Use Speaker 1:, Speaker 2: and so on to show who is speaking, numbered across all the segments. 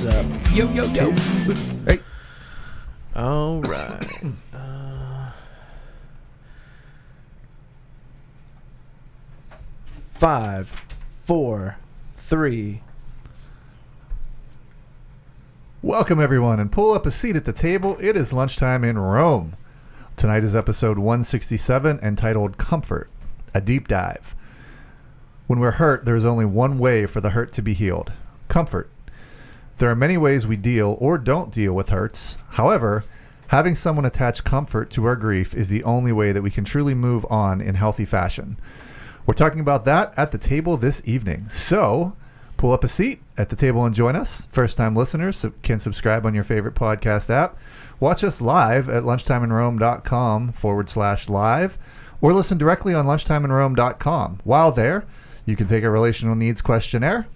Speaker 1: up?
Speaker 2: Yo, yo, yo.
Speaker 1: Hey. All right. 5, 4, 3.
Speaker 3: Welcome, everyone, and pull up a seat at the table. It is lunchtime in Rome. Tonight is episode 167, entitled Comfort, a deep dive. When we're hurt, there is only one way for the hurt to be healed: comfort. There are many ways we deal or don't deal with hurts. However, having someone attach comfort to our grief is the only way that we can truly move on in healthy fashion. We're talking about that at the table this evening. So, pull up a seat at the table and join us. First-time listeners can subscribe on your favorite podcast app. Watch us live at lunchtimeinrome.com/live or listen directly on lunchtimeinrome.com. While there, you can take a relational needs questionnaire.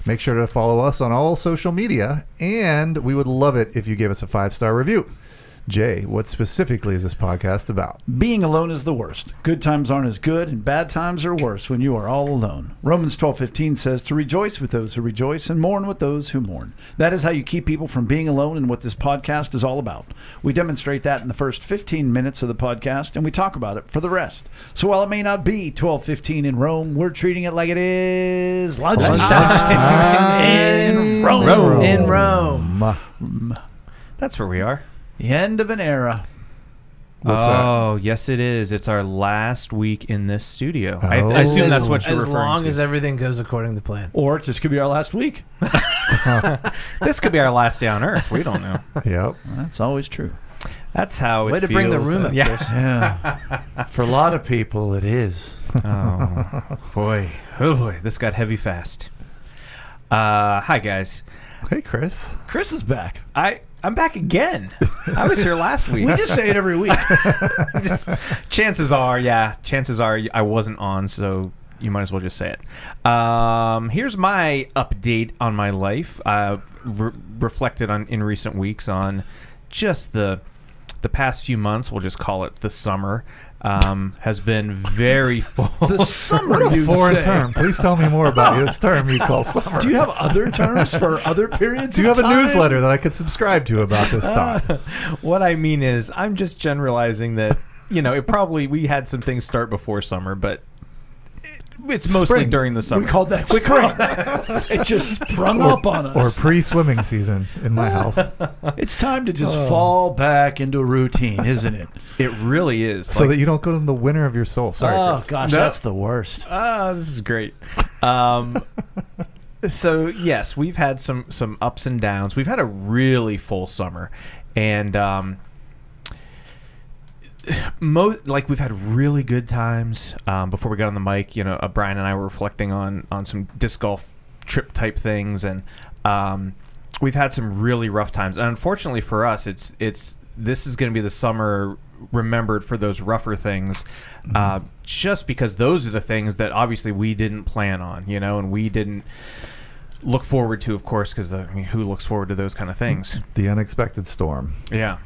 Speaker 3: Make sure to follow us on all social media, and we would love it if you give us a 5-star review. Jay, what specifically is this podcast about?
Speaker 2: Being alone is the worst. Good times aren't as good, and bad times are worse when you are all alone. Romans 12:15 says to rejoice with those who rejoice and mourn with those who mourn. That is how you keep people from being alone, and what this podcast is all about. We demonstrate that in the first 15 minutes of the podcast, and we talk about it for the rest. So while it may not be 12:15 in Rome, we're treating it like it is lunchtime in Rome.
Speaker 1: In Rome.
Speaker 4: That's where we are.
Speaker 2: The end of an era.
Speaker 3: What's
Speaker 4: that? Yes, it is. It's our last week in this studio.
Speaker 3: Oh.
Speaker 4: I assume that's what you're referring to.
Speaker 1: As long as everything goes according to plan.
Speaker 2: Or it just could be our last week.
Speaker 4: This could be our last day on Earth. We don't know.
Speaker 3: Yep.
Speaker 2: That's always true.
Speaker 4: That's how it
Speaker 1: Way to bring the room up,
Speaker 4: yeah.
Speaker 1: Chris.
Speaker 2: Yeah. For a lot of people, it is.
Speaker 4: Oh, boy. Oh, boy. This got heavy fast. Hi, guys.
Speaker 3: Hey, Chris.
Speaker 2: Chris is back.
Speaker 4: I'm back again. I was here last week.
Speaker 2: We just say it every week.
Speaker 4: Chances are I wasn't on, so you might as well just say it. Here's my update on my life. Reflected on in recent weeks on just the past few months. We'll just call it the summer. Has been very full.
Speaker 2: The summer,
Speaker 3: What a foreign term. Please tell me more about this term you call summer.
Speaker 2: Do you have other terms for other periods?
Speaker 3: Do you
Speaker 2: of
Speaker 3: have a
Speaker 2: time?
Speaker 3: newsletter that I could subscribe to about this thought?
Speaker 4: What I mean is, I'm just generalizing that, we had some things start before summer, but it's mostly
Speaker 3: Spring.
Speaker 4: during the summer.
Speaker 2: We called that spring. It just sprung up on us.
Speaker 3: Or pre-swimming season in my house.
Speaker 2: It's time to just fall back into a routine, isn't it?
Speaker 4: It really is.
Speaker 3: So that you don't go in the winter of your soul. Sorry,
Speaker 2: Oh,
Speaker 3: Chris.
Speaker 2: gosh,
Speaker 4: No.
Speaker 2: that's the worst.
Speaker 4: This is great. So yes, we've had some ups and downs. We've had a really full summer, and we've had really good times. Before we got on the mic, Brian and I were reflecting on some disc golf trip type things, and we've had some really rough times. And unfortunately for us, this is going to be the summer remembered for those rougher things, just because those are the things that obviously we didn't plan on, and we didn't look forward to, of course, because who looks forward to those kind of things?
Speaker 3: The unexpected storm.
Speaker 4: Yeah.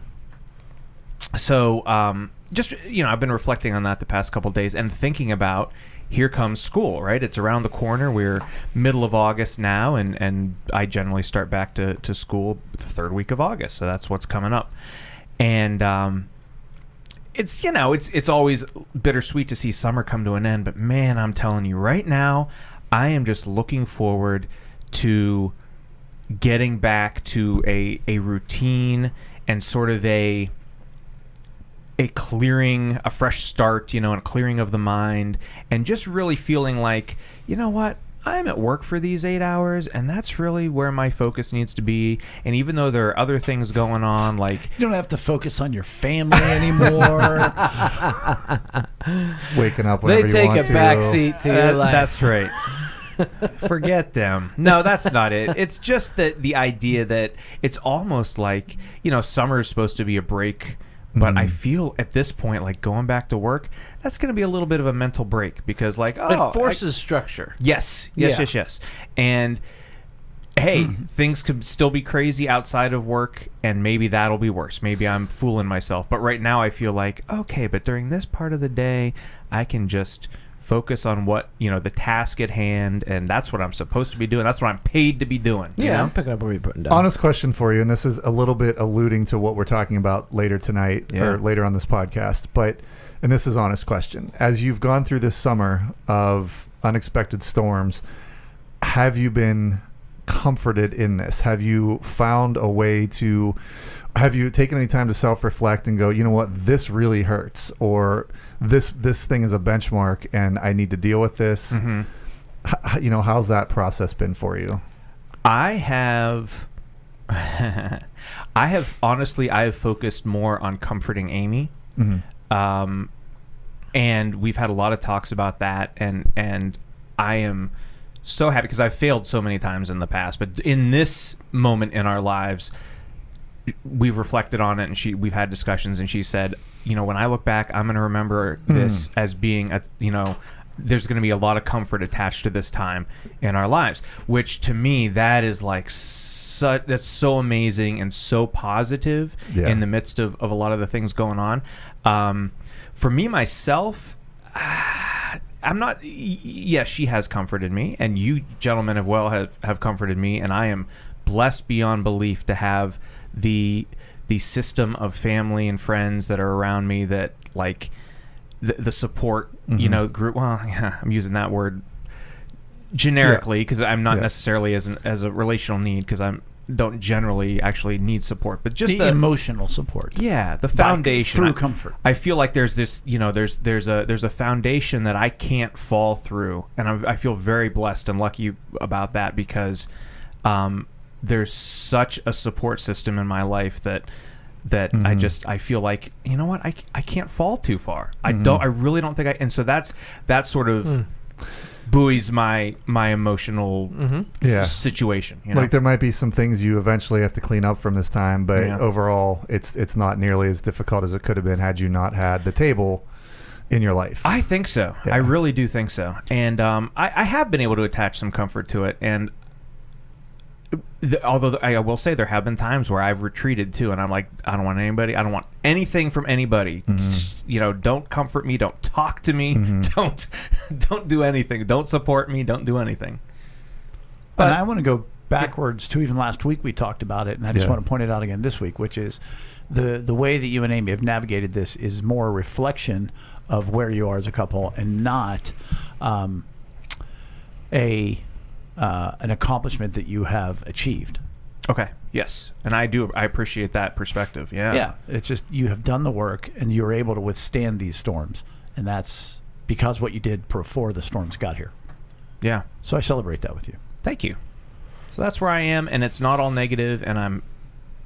Speaker 4: So, I've been reflecting on that the past couple days and thinking about, here comes school, right? It's around the corner. We're middle of August now, and I generally start back to school the third week of August, so that's what's coming up. And it's always bittersweet to see summer come to an end, but man, I'm telling you right now, I am just looking forward to getting back to a routine and sort of a clearing, a fresh start, and a clearing of the mind, and just really feeling like, you know what, I'm at work for these 8 hours, and that's really where my focus needs to be. And even though there are other things going on, like...
Speaker 2: You don't have to focus on your family anymore.
Speaker 3: Waking up whenever you want to.
Speaker 1: They take a backseat to your life.
Speaker 4: That's right. Forget them. No, that's not it. It's just that the idea that it's almost like, summer is supposed to be a break, but I feel at this point like going back to work, that's going to be a little bit of a mental break, because it
Speaker 1: forces structure.
Speaker 4: Yes.
Speaker 1: Yeah.
Speaker 4: And hey, things could still be crazy outside of work, and maybe that'll be worse. Maybe I'm fooling myself. But right now I feel like, okay, but during this part of the day, I can just focus on what, the task at hand, and that's what I'm supposed to be doing. That's what I'm paid to be doing.
Speaker 1: Yeah, I'm picking up what you're putting down.
Speaker 3: Honest question for you, and this is a little bit alluding to what we're talking about later tonight or later on this podcast, and this is honest question. As you've gone through this summer of unexpected storms, have you been comforted in this? Have you found a way to... Have you taken any time to self-reflect and go, you know what, this really hurts, or this thing is a benchmark and I need to deal with this? Mm-hmm. How's that process been for you? I have honestly focused more on comforting Amy. Mm-hmm. And we've had a lot of talks about that, and I am so happy because I've failed so many times in the past, but in this moment in our lives, we've reflected on it, and we've had discussions, and she said, when I look back, I'm going to remember this as being there's going to be a lot of comfort attached to this time in our lives, which to me, that is that's so amazing and so positive in the midst of a lot of the things going on. For me, myself, I'm not, yes, she has comforted me, and you gentlemen have comforted me, and I am blessed beyond belief to have the system of family and friends that are around me that the support group. Well, I'm using that word generically because I'm not necessarily as a relational need, because I don't generally actually need support, but just the
Speaker 2: emotional support.
Speaker 4: Yeah, the foundation
Speaker 2: through comfort.
Speaker 4: I feel like there's this, there's a foundation that I can't fall through, and I feel very blessed and lucky about that, because there's such a support system in my life that I feel like, I can't fall too far. I really don't think and so that sort of buoys my emotional situation.
Speaker 3: Like there might be some things you eventually have to clean up from this time, but overall it's not nearly as difficult as it could have been had you not had the table in your life.
Speaker 4: I think so. I really do think so. And I have been able to attach some comfort to it, and although I will say there have been times where I've retreated too, and I'm like, I don't want anything from anybody. Don't comfort me, don't talk to me, don't do anything, don't support me, don't do anything.
Speaker 2: But I want to go backwards to even last week we talked about it, and I just want to point it out again this week, which is the way that you and Amy have navigated this is more a reflection of where you are as a couple, and not an accomplishment that you have achieved.
Speaker 4: Okay. Yes. And I appreciate that perspective. Yeah.
Speaker 2: Yeah. It's just, you have done the work and you're able to withstand these storms. And that's because what you did before the storms got here.
Speaker 4: Yeah.
Speaker 2: So I celebrate that with you.
Speaker 4: Thank you. So that's where I am, and it's not all negative, and I'm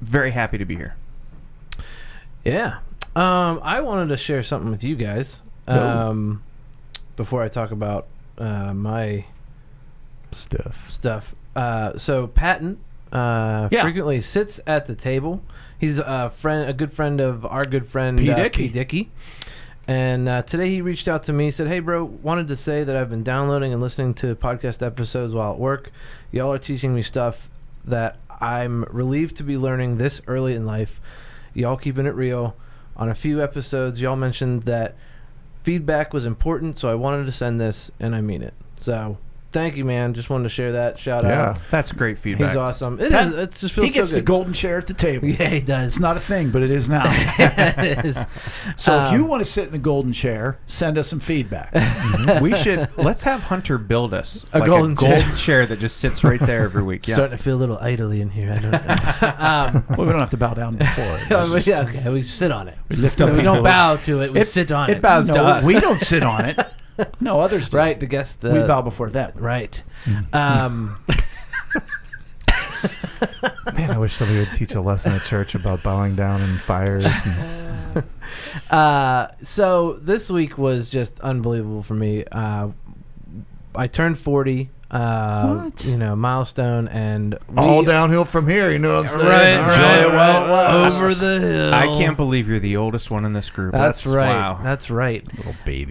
Speaker 4: very happy to be here.
Speaker 1: Yeah. I wanted to share something with you guys before I talk about my stuff. So Patton frequently sits at the table. He's a good friend of our good friend P. Dickey. And today he reached out to me, said, "Hey bro, wanted to say that I've been downloading and listening to podcast episodes while at work. Y'all are teaching me stuff that I'm relieved to be learning this early in life. Y'all keeping it real. On a few episodes, y'all mentioned that feedback was important, so I wanted to send this, and I mean it. So thank you, man. Just wanted to share that. Shout out.
Speaker 4: That's great feedback.
Speaker 1: He's awesome. It is. It just feels
Speaker 2: He gets
Speaker 1: so good.
Speaker 2: the golden chair at the table.
Speaker 1: Yeah, he does.
Speaker 2: It's not a thing, but it is now.
Speaker 1: It is.
Speaker 2: So if you want to sit in the golden chair, send us some feedback.
Speaker 4: Let's have Hunter build us
Speaker 1: a golden
Speaker 4: chair that just sits right there every week. Yeah.
Speaker 1: Starting to feel a little idly in here. I don't know.
Speaker 2: Well, we don't have to bow down before it.
Speaker 1: Okay. We sit on it.
Speaker 2: We lift up.
Speaker 1: We don't bow to it. We sit on it.
Speaker 4: It bows to us.
Speaker 2: We don't sit on it. No, others do.
Speaker 1: Right, the guest.
Speaker 2: We bow before them.
Speaker 1: Right.
Speaker 3: Man, I wish somebody would teach a lesson at church about bowing down in fires.
Speaker 1: So this week was just unbelievable for me. I turned 40. Milestone, and
Speaker 3: all downhill from here. You know what I'm saying?
Speaker 1: Right. Over the hill.
Speaker 4: I can't believe you're the oldest one in this group.
Speaker 1: That's right.
Speaker 4: Wow.
Speaker 1: That's right.
Speaker 2: Little baby.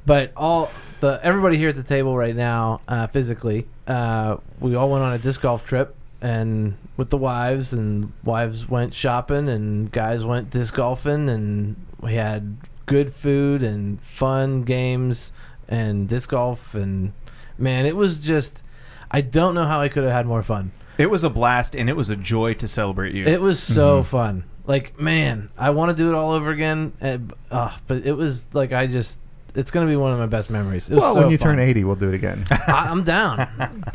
Speaker 1: But everybody here at the table right now, physically, we all went on a disc golf trip, and with the wives, and wives went shopping, and guys went disc golfing, and we had good food and fun games and disc golf, and man, it was just, I don't know how I could have had more fun.
Speaker 4: It was a blast, and it was a joy to celebrate you.
Speaker 1: It was so fun. Like, man, I want to do it all over again, but it was like, it's going to be one of my best memories. It was
Speaker 3: Well,
Speaker 1: so
Speaker 3: when you
Speaker 1: fun.
Speaker 3: turn 80, we'll do it again.
Speaker 1: I'm down.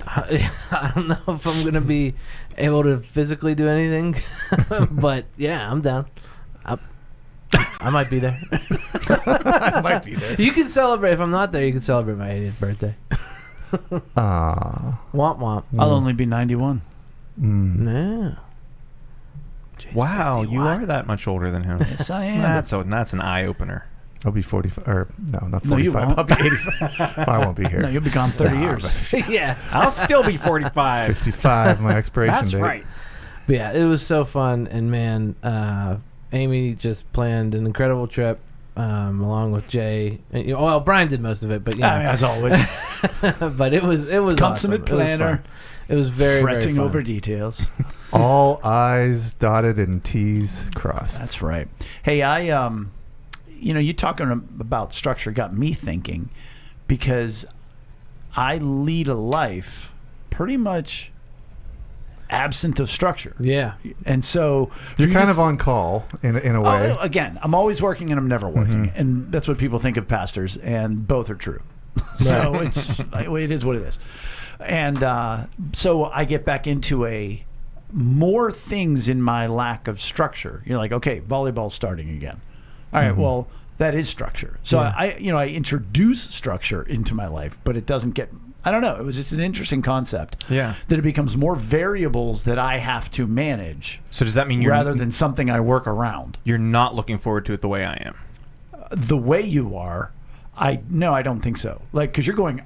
Speaker 1: I don't know if I'm going to be able to physically do anything, but yeah, I'm down. I might be there.
Speaker 3: I might be there.
Speaker 1: You can celebrate. If I'm not there, you can celebrate my 80th birthday.
Speaker 3: Aww.
Speaker 1: Womp womp.
Speaker 2: I'll only be 91.
Speaker 1: Yeah. Jeez,
Speaker 4: Wow,
Speaker 1: 51.
Speaker 4: you are that much older than him.
Speaker 2: Yes, I am.
Speaker 4: That's an eye opener.
Speaker 3: I'll be 45. Or, no, not 45.
Speaker 2: No, you won't.
Speaker 3: I'll be 85. I won't be here.
Speaker 2: No, you'll be gone 30 years.
Speaker 1: Yeah.
Speaker 4: I'll still be 45.
Speaker 3: 55, my expiration
Speaker 4: That's
Speaker 3: date.
Speaker 4: right.
Speaker 1: But yeah, it was so fun, and man, Amy just planned an incredible trip along with Jay. And, well, Brian did most of it, but yeah,
Speaker 2: As always,
Speaker 1: but it was
Speaker 2: consummate
Speaker 1: awesome.
Speaker 2: planner.
Speaker 1: It was very
Speaker 2: Fretting
Speaker 1: very fun.
Speaker 2: over details.
Speaker 3: All I's dotted and T's crossed.
Speaker 2: That's right. Hey, you talking about structure got me thinking, because I lead a life pretty much absent of structure.
Speaker 1: Yeah.
Speaker 2: And so
Speaker 3: You're kind of on call in a way.
Speaker 2: Again, I'm always working and I'm never working, and that's what people think of pastors, and both are true. So it is what it is. And so I get back into more things in my lack of structure. You're like, okay, volleyball's starting again. All right, well, that is structure. So
Speaker 1: Yeah.
Speaker 2: I introduce structure into my life, but it doesn't get. I don't know. It was just an interesting concept.
Speaker 4: Yeah.
Speaker 2: That it becomes more variables that I have to manage,
Speaker 4: So does that mean
Speaker 2: rather than something I work around.
Speaker 4: you're not looking forward to it the way I am?
Speaker 2: The way you are, I don't think so. Like, because you're going,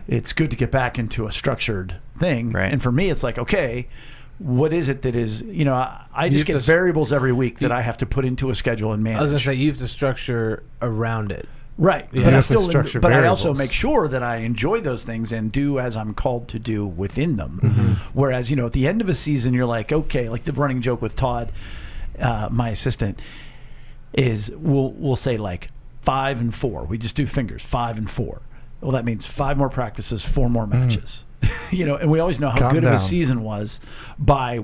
Speaker 2: it's good to get back into a structured thing.
Speaker 4: Right.
Speaker 2: And for me, it's like, okay, what is it that is, I just
Speaker 1: have
Speaker 2: get
Speaker 1: to-
Speaker 2: variables every week that I have to put into a schedule and manage.
Speaker 1: I was gonna say you have to structure around it.
Speaker 2: Right.
Speaker 1: Yeah.
Speaker 2: But
Speaker 3: You
Speaker 2: I
Speaker 3: have to
Speaker 2: still,
Speaker 3: structure
Speaker 2: but I also
Speaker 3: variables.
Speaker 2: make sure that I enjoy those things and do as I'm called to do within them.
Speaker 3: Mm-hmm.
Speaker 2: Whereas, at the end of a season, you're like, okay, like the running joke with Todd, my assistant, is we'll say like 5 and 4. We just do fingers, 5 and 4. Well, that means 5 more practices, 4 more matches. And we always know how
Speaker 3: Calm
Speaker 2: good of
Speaker 3: down.
Speaker 2: a season was by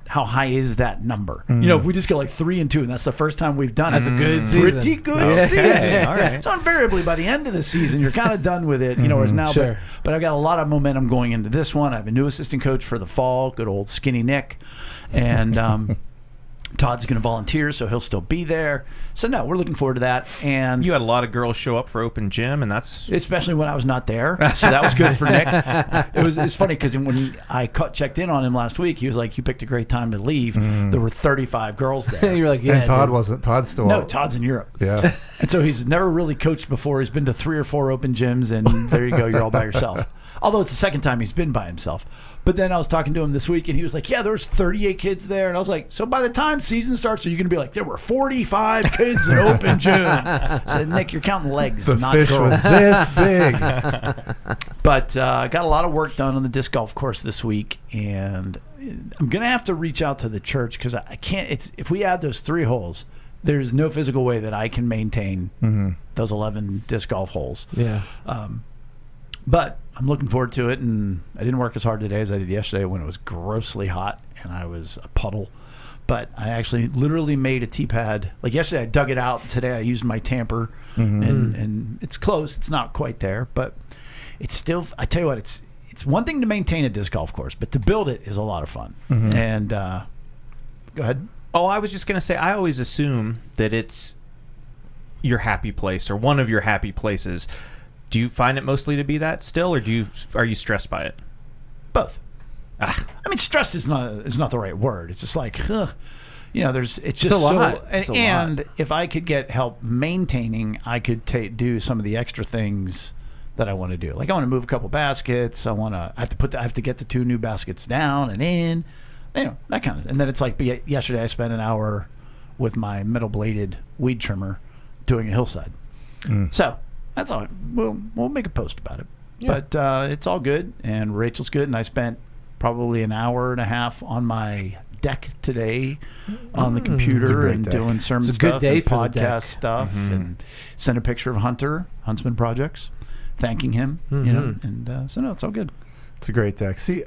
Speaker 2: how high is that number. If we just go like 3 and 2, and that's the first time we've done it.
Speaker 1: That's a good season.
Speaker 2: Pretty good
Speaker 1: Okay.
Speaker 2: season.
Speaker 4: All right.
Speaker 2: So invariably by the end of the season, you're kind of done with it. Whereas now,
Speaker 1: Sure.
Speaker 2: but I've got a lot of momentum going into this one. I have a new assistant coach for the fall, good old Skinny Nick, and Todd's going to volunteer, so he'll still be there. So no, we're looking forward to that. And
Speaker 4: You had a lot of girls show up for open gym, and that's
Speaker 2: especially when I was not there, so that was good for Nick. It's funny because when I checked in on him last week, he was like, "You picked a great time to leave." There were 35 girls there.
Speaker 1: You're like, yeah.
Speaker 3: and Todd
Speaker 1: dude.
Speaker 3: wasn't. Todd's still
Speaker 2: No,
Speaker 3: out.
Speaker 2: Todd's in Europe.
Speaker 3: Yeah.
Speaker 2: And so he's never really coached before. He's been to 3 or 4 open gyms, and there you go. You're all by yourself. Although it's the second time he's been by himself. But then I was talking to him this week, and he was like, yeah, there was 38 kids there. And I was like, so by the time season starts, are you going to be like, there were 45 kids in open gym? I said, Nick, you're counting legs,
Speaker 3: The
Speaker 2: not
Speaker 3: fish
Speaker 2: girls.
Speaker 3: was this big.
Speaker 2: But got a lot of work done on the disc golf course this week, and I'm going to have to reach out to the church because I can't. If we add those 3 holes, there's no physical way that I can maintain those 11 disc golf holes.
Speaker 1: Yeah.
Speaker 2: But I'm looking forward to it, and I didn't work as hard today as I did yesterday when it was grossly hot and I was a puddle. But I actually literally made a tee pad. Like yesterday, I dug it out. Today, I used my tamper, and it's close. It's not quite there, but it's still. I tell you what, it's one thing to maintain a disc golf course, but to build it is a lot of fun. And go ahead.
Speaker 4: Oh, I was just going to say, I always assume that it's your happy place or one of your happy places. Do you find it mostly to be that still, or are you stressed by it?
Speaker 2: Both. I mean, stressed is not the right word. It's just like, it's just
Speaker 1: a lot.
Speaker 2: so.
Speaker 1: It's a
Speaker 2: And if I could get help maintaining, I could do some of the extra things that I want to do. Like I want to move a couple baskets. I have to get the 2 new baskets down and in. That kind of. And then it's like yesterday I spent an hour with my metal bladed weed trimmer doing a hillside. So that's all. We'll make a post about it.
Speaker 1: Yeah.
Speaker 2: But it's all good, and Rachel's good, and I spent probably an hour and a half on my deck today on the computer and
Speaker 3: deck.
Speaker 2: doing sermon
Speaker 1: It's a good
Speaker 2: stuff
Speaker 1: day
Speaker 2: and
Speaker 1: for the deck.
Speaker 2: podcast stuff, and sent a picture of Huntsman Projects, thanking him. And so no, it's all good.
Speaker 3: It's a great deck. See,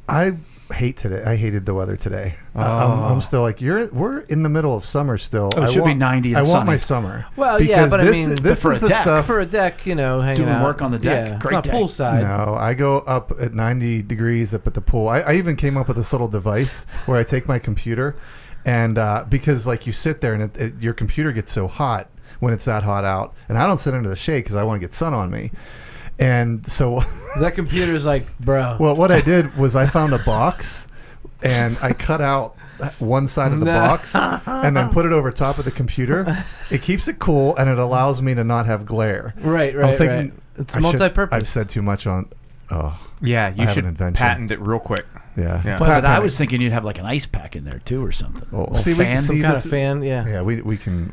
Speaker 3: I hated the weather today. I'm still like, we're in the middle of summer still.
Speaker 2: Oh, it should be 90 and
Speaker 3: I want
Speaker 2: sunny.
Speaker 3: my summer.
Speaker 1: Well,
Speaker 3: because
Speaker 1: yeah, but I
Speaker 3: this,
Speaker 1: mean,
Speaker 3: this
Speaker 2: for
Speaker 3: is
Speaker 2: a
Speaker 3: the
Speaker 2: deck.
Speaker 3: stuff.
Speaker 1: for a deck, hanging
Speaker 2: Doing
Speaker 1: out.
Speaker 2: work on the deck.
Speaker 1: Yeah,
Speaker 2: Great
Speaker 1: it's
Speaker 2: day.
Speaker 1: not poolside.
Speaker 3: No, I go up at 90 degrees up at the pool. I even came up with this little device where I take my computer, and because like you sit there and your computer gets so hot when it's that hot out, and I don't sit under the shade because I want to get sun on me. And so
Speaker 1: That computer's like, bro.
Speaker 3: well, what I did was I found a box and I cut out one side of the box and then put it over top of the computer. It keeps it cool and it allows me to not have glare.
Speaker 1: Right.
Speaker 3: I'm thinking,
Speaker 1: Right. It's
Speaker 3: I should-
Speaker 1: multi-purpose.
Speaker 3: I've said too much on. Oh,
Speaker 4: Yeah,
Speaker 3: I
Speaker 4: you
Speaker 3: have
Speaker 4: should
Speaker 3: an invention.
Speaker 4: patent it real quick.
Speaker 3: yeah.
Speaker 4: Yeah.
Speaker 3: It's
Speaker 2: Well, but I
Speaker 3: patented.
Speaker 2: was thinking you'd have like an ice pack in there too, or something.
Speaker 3: Well,
Speaker 2: A
Speaker 3: see, we
Speaker 2: fan.
Speaker 3: can
Speaker 1: Some
Speaker 3: see
Speaker 1: kind
Speaker 3: this-
Speaker 1: of fan. Yeah.
Speaker 3: Yeah, we can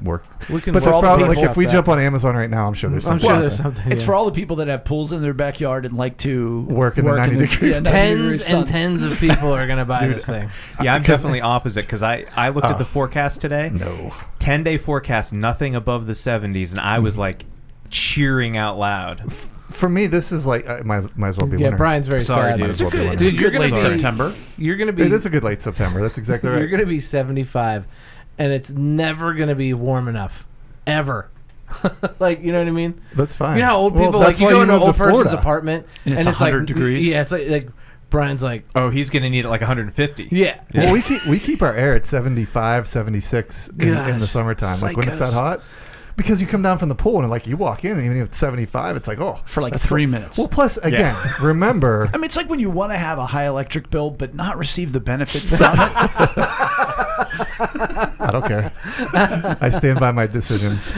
Speaker 3: work.
Speaker 1: We can.
Speaker 3: But
Speaker 1: for
Speaker 3: there's
Speaker 1: all the
Speaker 3: probably like
Speaker 1: people
Speaker 3: if we
Speaker 1: out
Speaker 3: jump
Speaker 1: there.
Speaker 3: on Amazon right now, I'm sure there's
Speaker 1: I'm
Speaker 3: something.
Speaker 1: sure
Speaker 3: out
Speaker 1: there's
Speaker 3: there.
Speaker 1: something.
Speaker 2: It's
Speaker 1: yeah.
Speaker 2: for all the people that have pools in their backyard and like to
Speaker 3: Work in the 90 degree.
Speaker 2: yeah, 90 degree
Speaker 1: Tens
Speaker 2: sun.
Speaker 1: and tens of people are gonna buy
Speaker 3: Dude,
Speaker 1: this thing.
Speaker 4: Yeah, I'm definitely opposite because I looked at the forecast today.
Speaker 3: No.
Speaker 4: 10-day forecast, nothing above the 70s, and I was like cheering out loud.
Speaker 3: For me, this is like I might as well be
Speaker 1: Yeah,
Speaker 3: winter.
Speaker 1: Brian's very
Speaker 4: Sorry,
Speaker 1: sad.
Speaker 4: dude.
Speaker 2: It's a good,
Speaker 3: Dude,
Speaker 2: it's a
Speaker 1: you're
Speaker 2: good
Speaker 1: gonna
Speaker 2: late
Speaker 1: be-
Speaker 2: September.
Speaker 1: You're gonna be.
Speaker 3: It is a good late September. That's exactly right.
Speaker 1: You're gonna be 75, and it's never gonna be warm enough, ever. Like, you know what I mean?
Speaker 3: That's fine.
Speaker 1: You know how old
Speaker 3: Well,
Speaker 1: people
Speaker 3: that's
Speaker 1: like you
Speaker 3: why
Speaker 1: go into an
Speaker 3: moved
Speaker 1: old
Speaker 3: to
Speaker 1: person's
Speaker 3: Florida.
Speaker 1: apartment
Speaker 2: And it's
Speaker 1: like
Speaker 2: 100 degrees?
Speaker 1: Yeah, it's like Brian's like,
Speaker 4: Oh, he's going to need it like 150.
Speaker 1: yeah.
Speaker 3: Well, we keep our air at 75, 76 in the
Speaker 1: Gosh,
Speaker 3: summertime. Like when it's that
Speaker 1: psychos.
Speaker 3: hot. Because you come down from the pool and like you walk in and even if it's 75, it's like, oh.
Speaker 2: For like
Speaker 3: that's
Speaker 2: 3
Speaker 3: cool.
Speaker 2: minutes.
Speaker 3: Well, plus, again, remember.
Speaker 2: I mean, it's like when you want to have a high electric bill but not receive the benefit from it.
Speaker 3: I don't care. I stand by my decisions.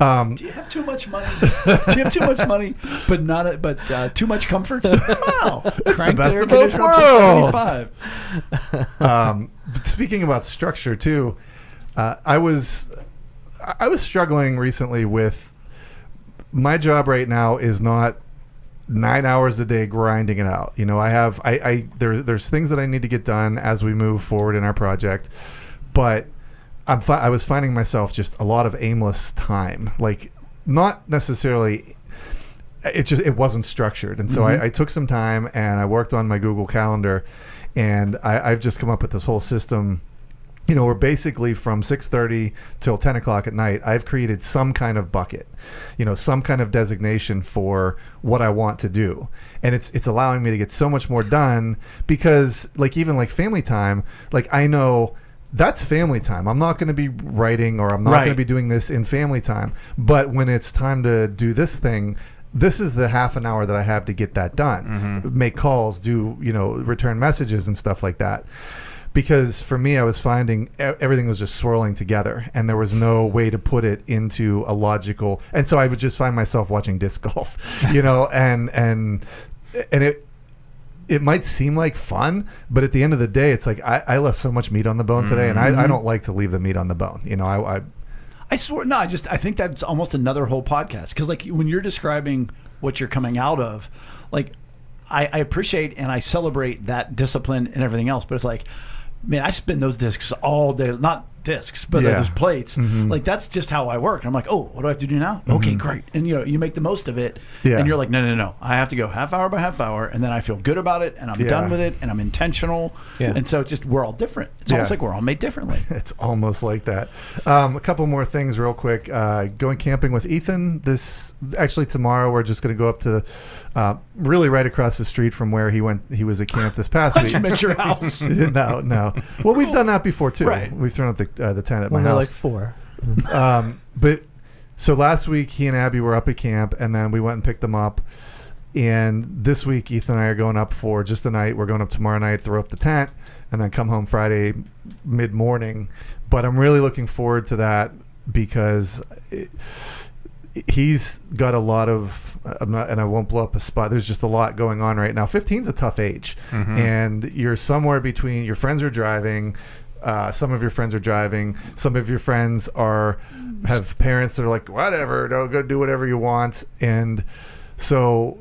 Speaker 2: Do you have too much money? Do you have too much money, but too much comfort? Wow, crank
Speaker 3: best
Speaker 2: the air
Speaker 3: of both
Speaker 2: conditioner up to
Speaker 3: worlds.
Speaker 2: 75.
Speaker 3: But speaking about structure too, I was struggling recently with my job right now is not 9 hours a day grinding it out. You know, there's things that I need to get done as we move forward in our project, but I was finding myself just a lot of aimless time, like not necessarily. It wasn't structured, and so I took some time and I worked on my Google Calendar, and I've just come up with this whole system. You know, we're basically from 6:30 till 10 o'clock at night. I've created some kind of bucket, you know, some kind of designation for what I want to do, and it's allowing me to get so much more done because, like, even like family time, like I know. That's family time. I'm not going to be writing or I'm not going to be doing this in family time. But when it's time to do this thing, this is the half an hour that I have to get that done. Make calls, return messages and stuff like that. Because for me, I was finding everything was just swirling together and there was no way to put it into a logical. And so I would just find myself watching disc golf, and it might seem like fun, but at the end of the day, it's like I left so much meat on the bone today, and I don't like to leave the meat on the bone. You know,
Speaker 2: I swear, no, I think that's almost another whole podcast. Because like when you're describing what you're coming out of, like I appreciate and I celebrate that discipline and everything else, but it's like, man, I spin those discs all day. Not discs, but those plates. Like that's just how I work. I'm like, oh, what do I have to do now? Okay, great. And you make the most of it.
Speaker 3: Yeah.
Speaker 2: And you're like, no. I have to go half hour by half hour, and then I feel good about it, and I'm done with it, and I'm intentional.
Speaker 1: Yeah.
Speaker 2: And so it's just we're all different. It's almost like we're all made differently.
Speaker 3: It's almost like that. A couple more things real quick. Going camping with Ethan. Tomorrow we're just going to go up to really right across the street from where he was at camp this past week.
Speaker 2: Should make your house.
Speaker 3: No. Well, we've done that before too.
Speaker 2: Right.
Speaker 3: We've thrown up the tent at
Speaker 1: When
Speaker 3: my
Speaker 1: they're
Speaker 3: house.
Speaker 1: like 4.
Speaker 3: But so last week he and Abby were up at camp, and then we went and picked them up. And this week Ethan and I are going up for just the night. We're going up tomorrow night, throw up the tent, and then come home Friday mid-morning. But I'm really looking forward to that because he's got a lot of and I won't blow up a spot. There's just a lot going on right now. 15's a tough age, and you're somewhere between. Your friends are driving. Some of your friends are driving. Some of your friends have parents that are like, whatever, go do whatever you want. And So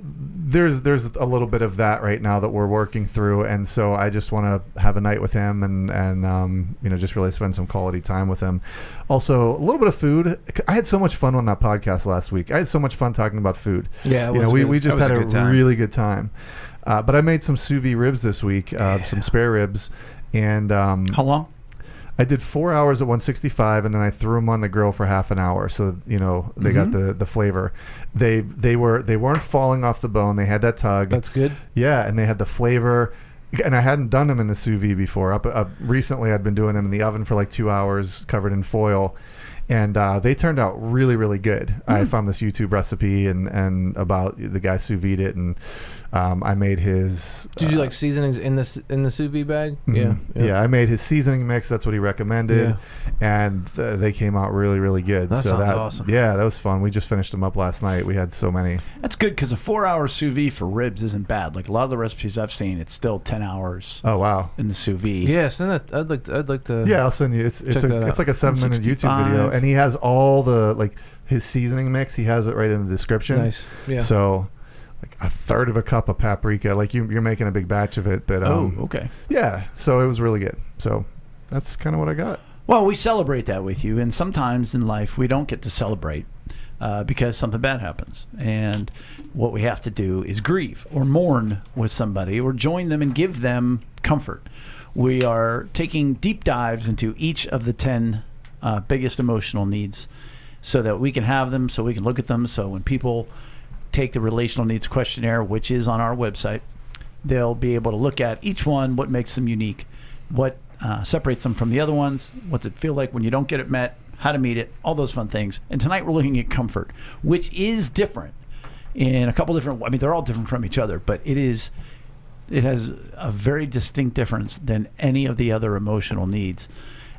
Speaker 3: there's a little bit of that right now that we're working through, and so I just want to have a night with him and just really spend some quality time with him. Also, a little bit of food. I had so much fun on that podcast last week. I had so much fun talking about food.
Speaker 1: Yeah,
Speaker 3: we just had a
Speaker 4: time.
Speaker 3: really good time. But I made some sous vide ribs this week, some spare ribs, and
Speaker 2: How long?
Speaker 3: I did 4 hours at 165, and then I threw them on the grill for half an hour. So they got the flavor. They weren't falling off the bone. They had that tug.
Speaker 1: That's good.
Speaker 3: Yeah, and they had the flavor. And I hadn't done them in the sous vide before. Recently, I'd been doing them in the oven for like 2 hours, covered in foil. And they turned out really, really good. I found this YouTube recipe and about the guy sous vide it, and I made his.
Speaker 1: Did you like seasonings in the sous vide bag?
Speaker 3: Mm-hmm. Yeah, I made his seasoning mix. That's what he recommended, and they came out really, really good.
Speaker 1: That sounds awesome.
Speaker 3: Yeah, that was fun. We just finished them up last night. We had so many.
Speaker 2: That's good because a 4-hour sous vide for ribs isn't bad. Like a lot of the recipes I've seen, it's still 10 hours.
Speaker 3: Oh wow!
Speaker 2: In the sous vide.
Speaker 1: Yes, and I'd like to.
Speaker 3: Yeah, I'll send you. It's like a 7-minute YouTube video, and he has all the his seasoning mix. He has it right in the description.
Speaker 1: Nice. Yeah.
Speaker 3: So, like a third of a cup of paprika. Like you're making a big batch of it, but
Speaker 2: okay.
Speaker 3: Yeah, so it was really good. So that's kind of what I got.
Speaker 2: Well, we celebrate that with you, and sometimes in life we don't get to celebrate because something bad happens, and what we have to do is grieve or mourn with somebody or join them and give them comfort. We are taking deep dives into each of the 10 biggest emotional needs so that we can have them, so we can look at them, so when people take the relational needs questionnaire, which is on our website, they'll be able to look at each one, what makes them unique, what separates them from the other ones, what's it feel like when you don't get it met, how to meet it, all those fun things. And tonight we're looking at comfort, which is different in a couple different, I mean, they're all different from each other, but it has a very distinct difference than any of the other emotional needs.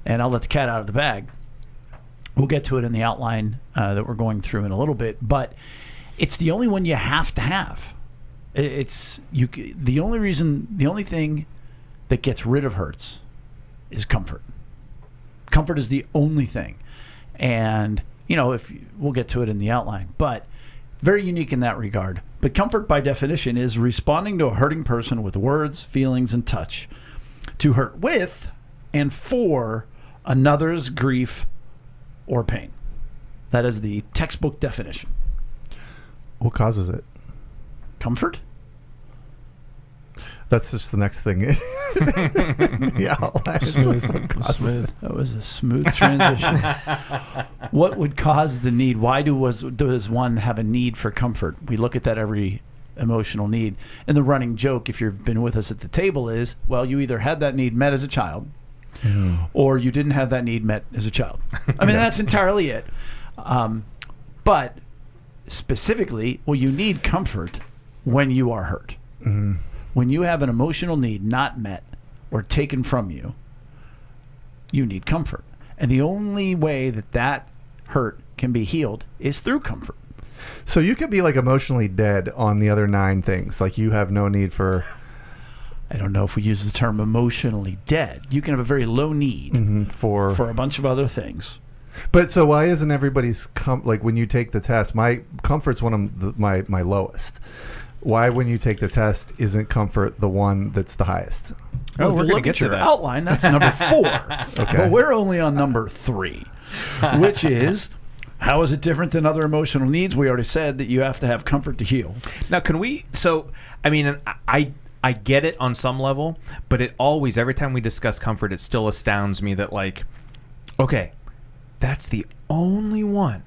Speaker 2: And I'll let the cat out of the bag. We'll get to it in the outline that we're going through in a little bit, but it's the only one you have to have. The only thing that gets rid of hurts is comfort. Comfort is the only thing. And, we'll get to it in the outline, but very unique in that regard. But comfort, by definition, is responding to a hurting person with words, feelings, and touch. To hurt with and for another's grief or pain. That is the textbook definition.
Speaker 3: What causes it?
Speaker 2: Comfort?
Speaker 3: That's just the next thing. Yeah,
Speaker 1: Smooth.
Speaker 2: That was a smooth transition. What would cause the need? Why does one have a need for comfort? We look at that every emotional need. And the running joke, if you've been with us at the table, is, well, you either had that need met as a child or you didn't have that need met as a child. I mean, that's entirely it. But specifically, you need comfort when you are hurt.
Speaker 3: Mm-hmm.
Speaker 2: When you have an emotional need not met or taken from you, you need comfort. And the only way that hurt can be healed is through comfort.
Speaker 3: So you could be emotionally dead on the other 9 things. Like you have no need for...
Speaker 2: I don't know if we use the term emotionally dead. You can have a very low need
Speaker 3: for
Speaker 2: a bunch of other things.
Speaker 3: But so why isn't everybody's when you take the test, my comfort's one of my lowest. Why, when you take the test, isn't comfort the one that's the highest?
Speaker 2: Well, we're going to get to that outline. That's number 4.
Speaker 3: Okay.
Speaker 2: But we're only on number 3, which is, how is it different than other emotional needs? We already said that you have to have comfort to heal.
Speaker 4: Now, can we? So, I mean, I get it on some level, but it always, every time we discuss comfort, it still astounds me that okay, that's the only one.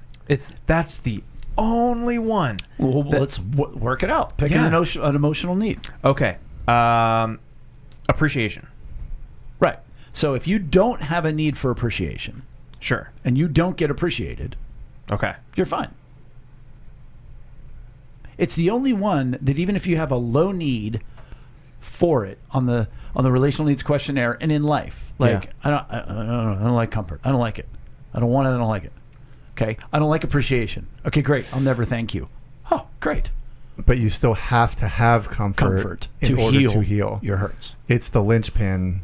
Speaker 4: That's the only one.
Speaker 2: Well, let's work it out. Pick an emotional need.
Speaker 4: Okay. Appreciation.
Speaker 2: Right. So if you don't have a need for appreciation,
Speaker 4: sure,
Speaker 2: and you don't get appreciated,
Speaker 4: okay,
Speaker 2: you're fine. It's the only one that even if you have a low need for it on the relational needs questionnaire and in life, I don't like comfort. I don't like it. I don't want it. I don't like it. Okay. I don't like appreciation. Okay, great. I'll never thank you. Oh, great.
Speaker 3: But you still have to have comfort in order to heal
Speaker 2: your hurts.
Speaker 3: It's the linchpin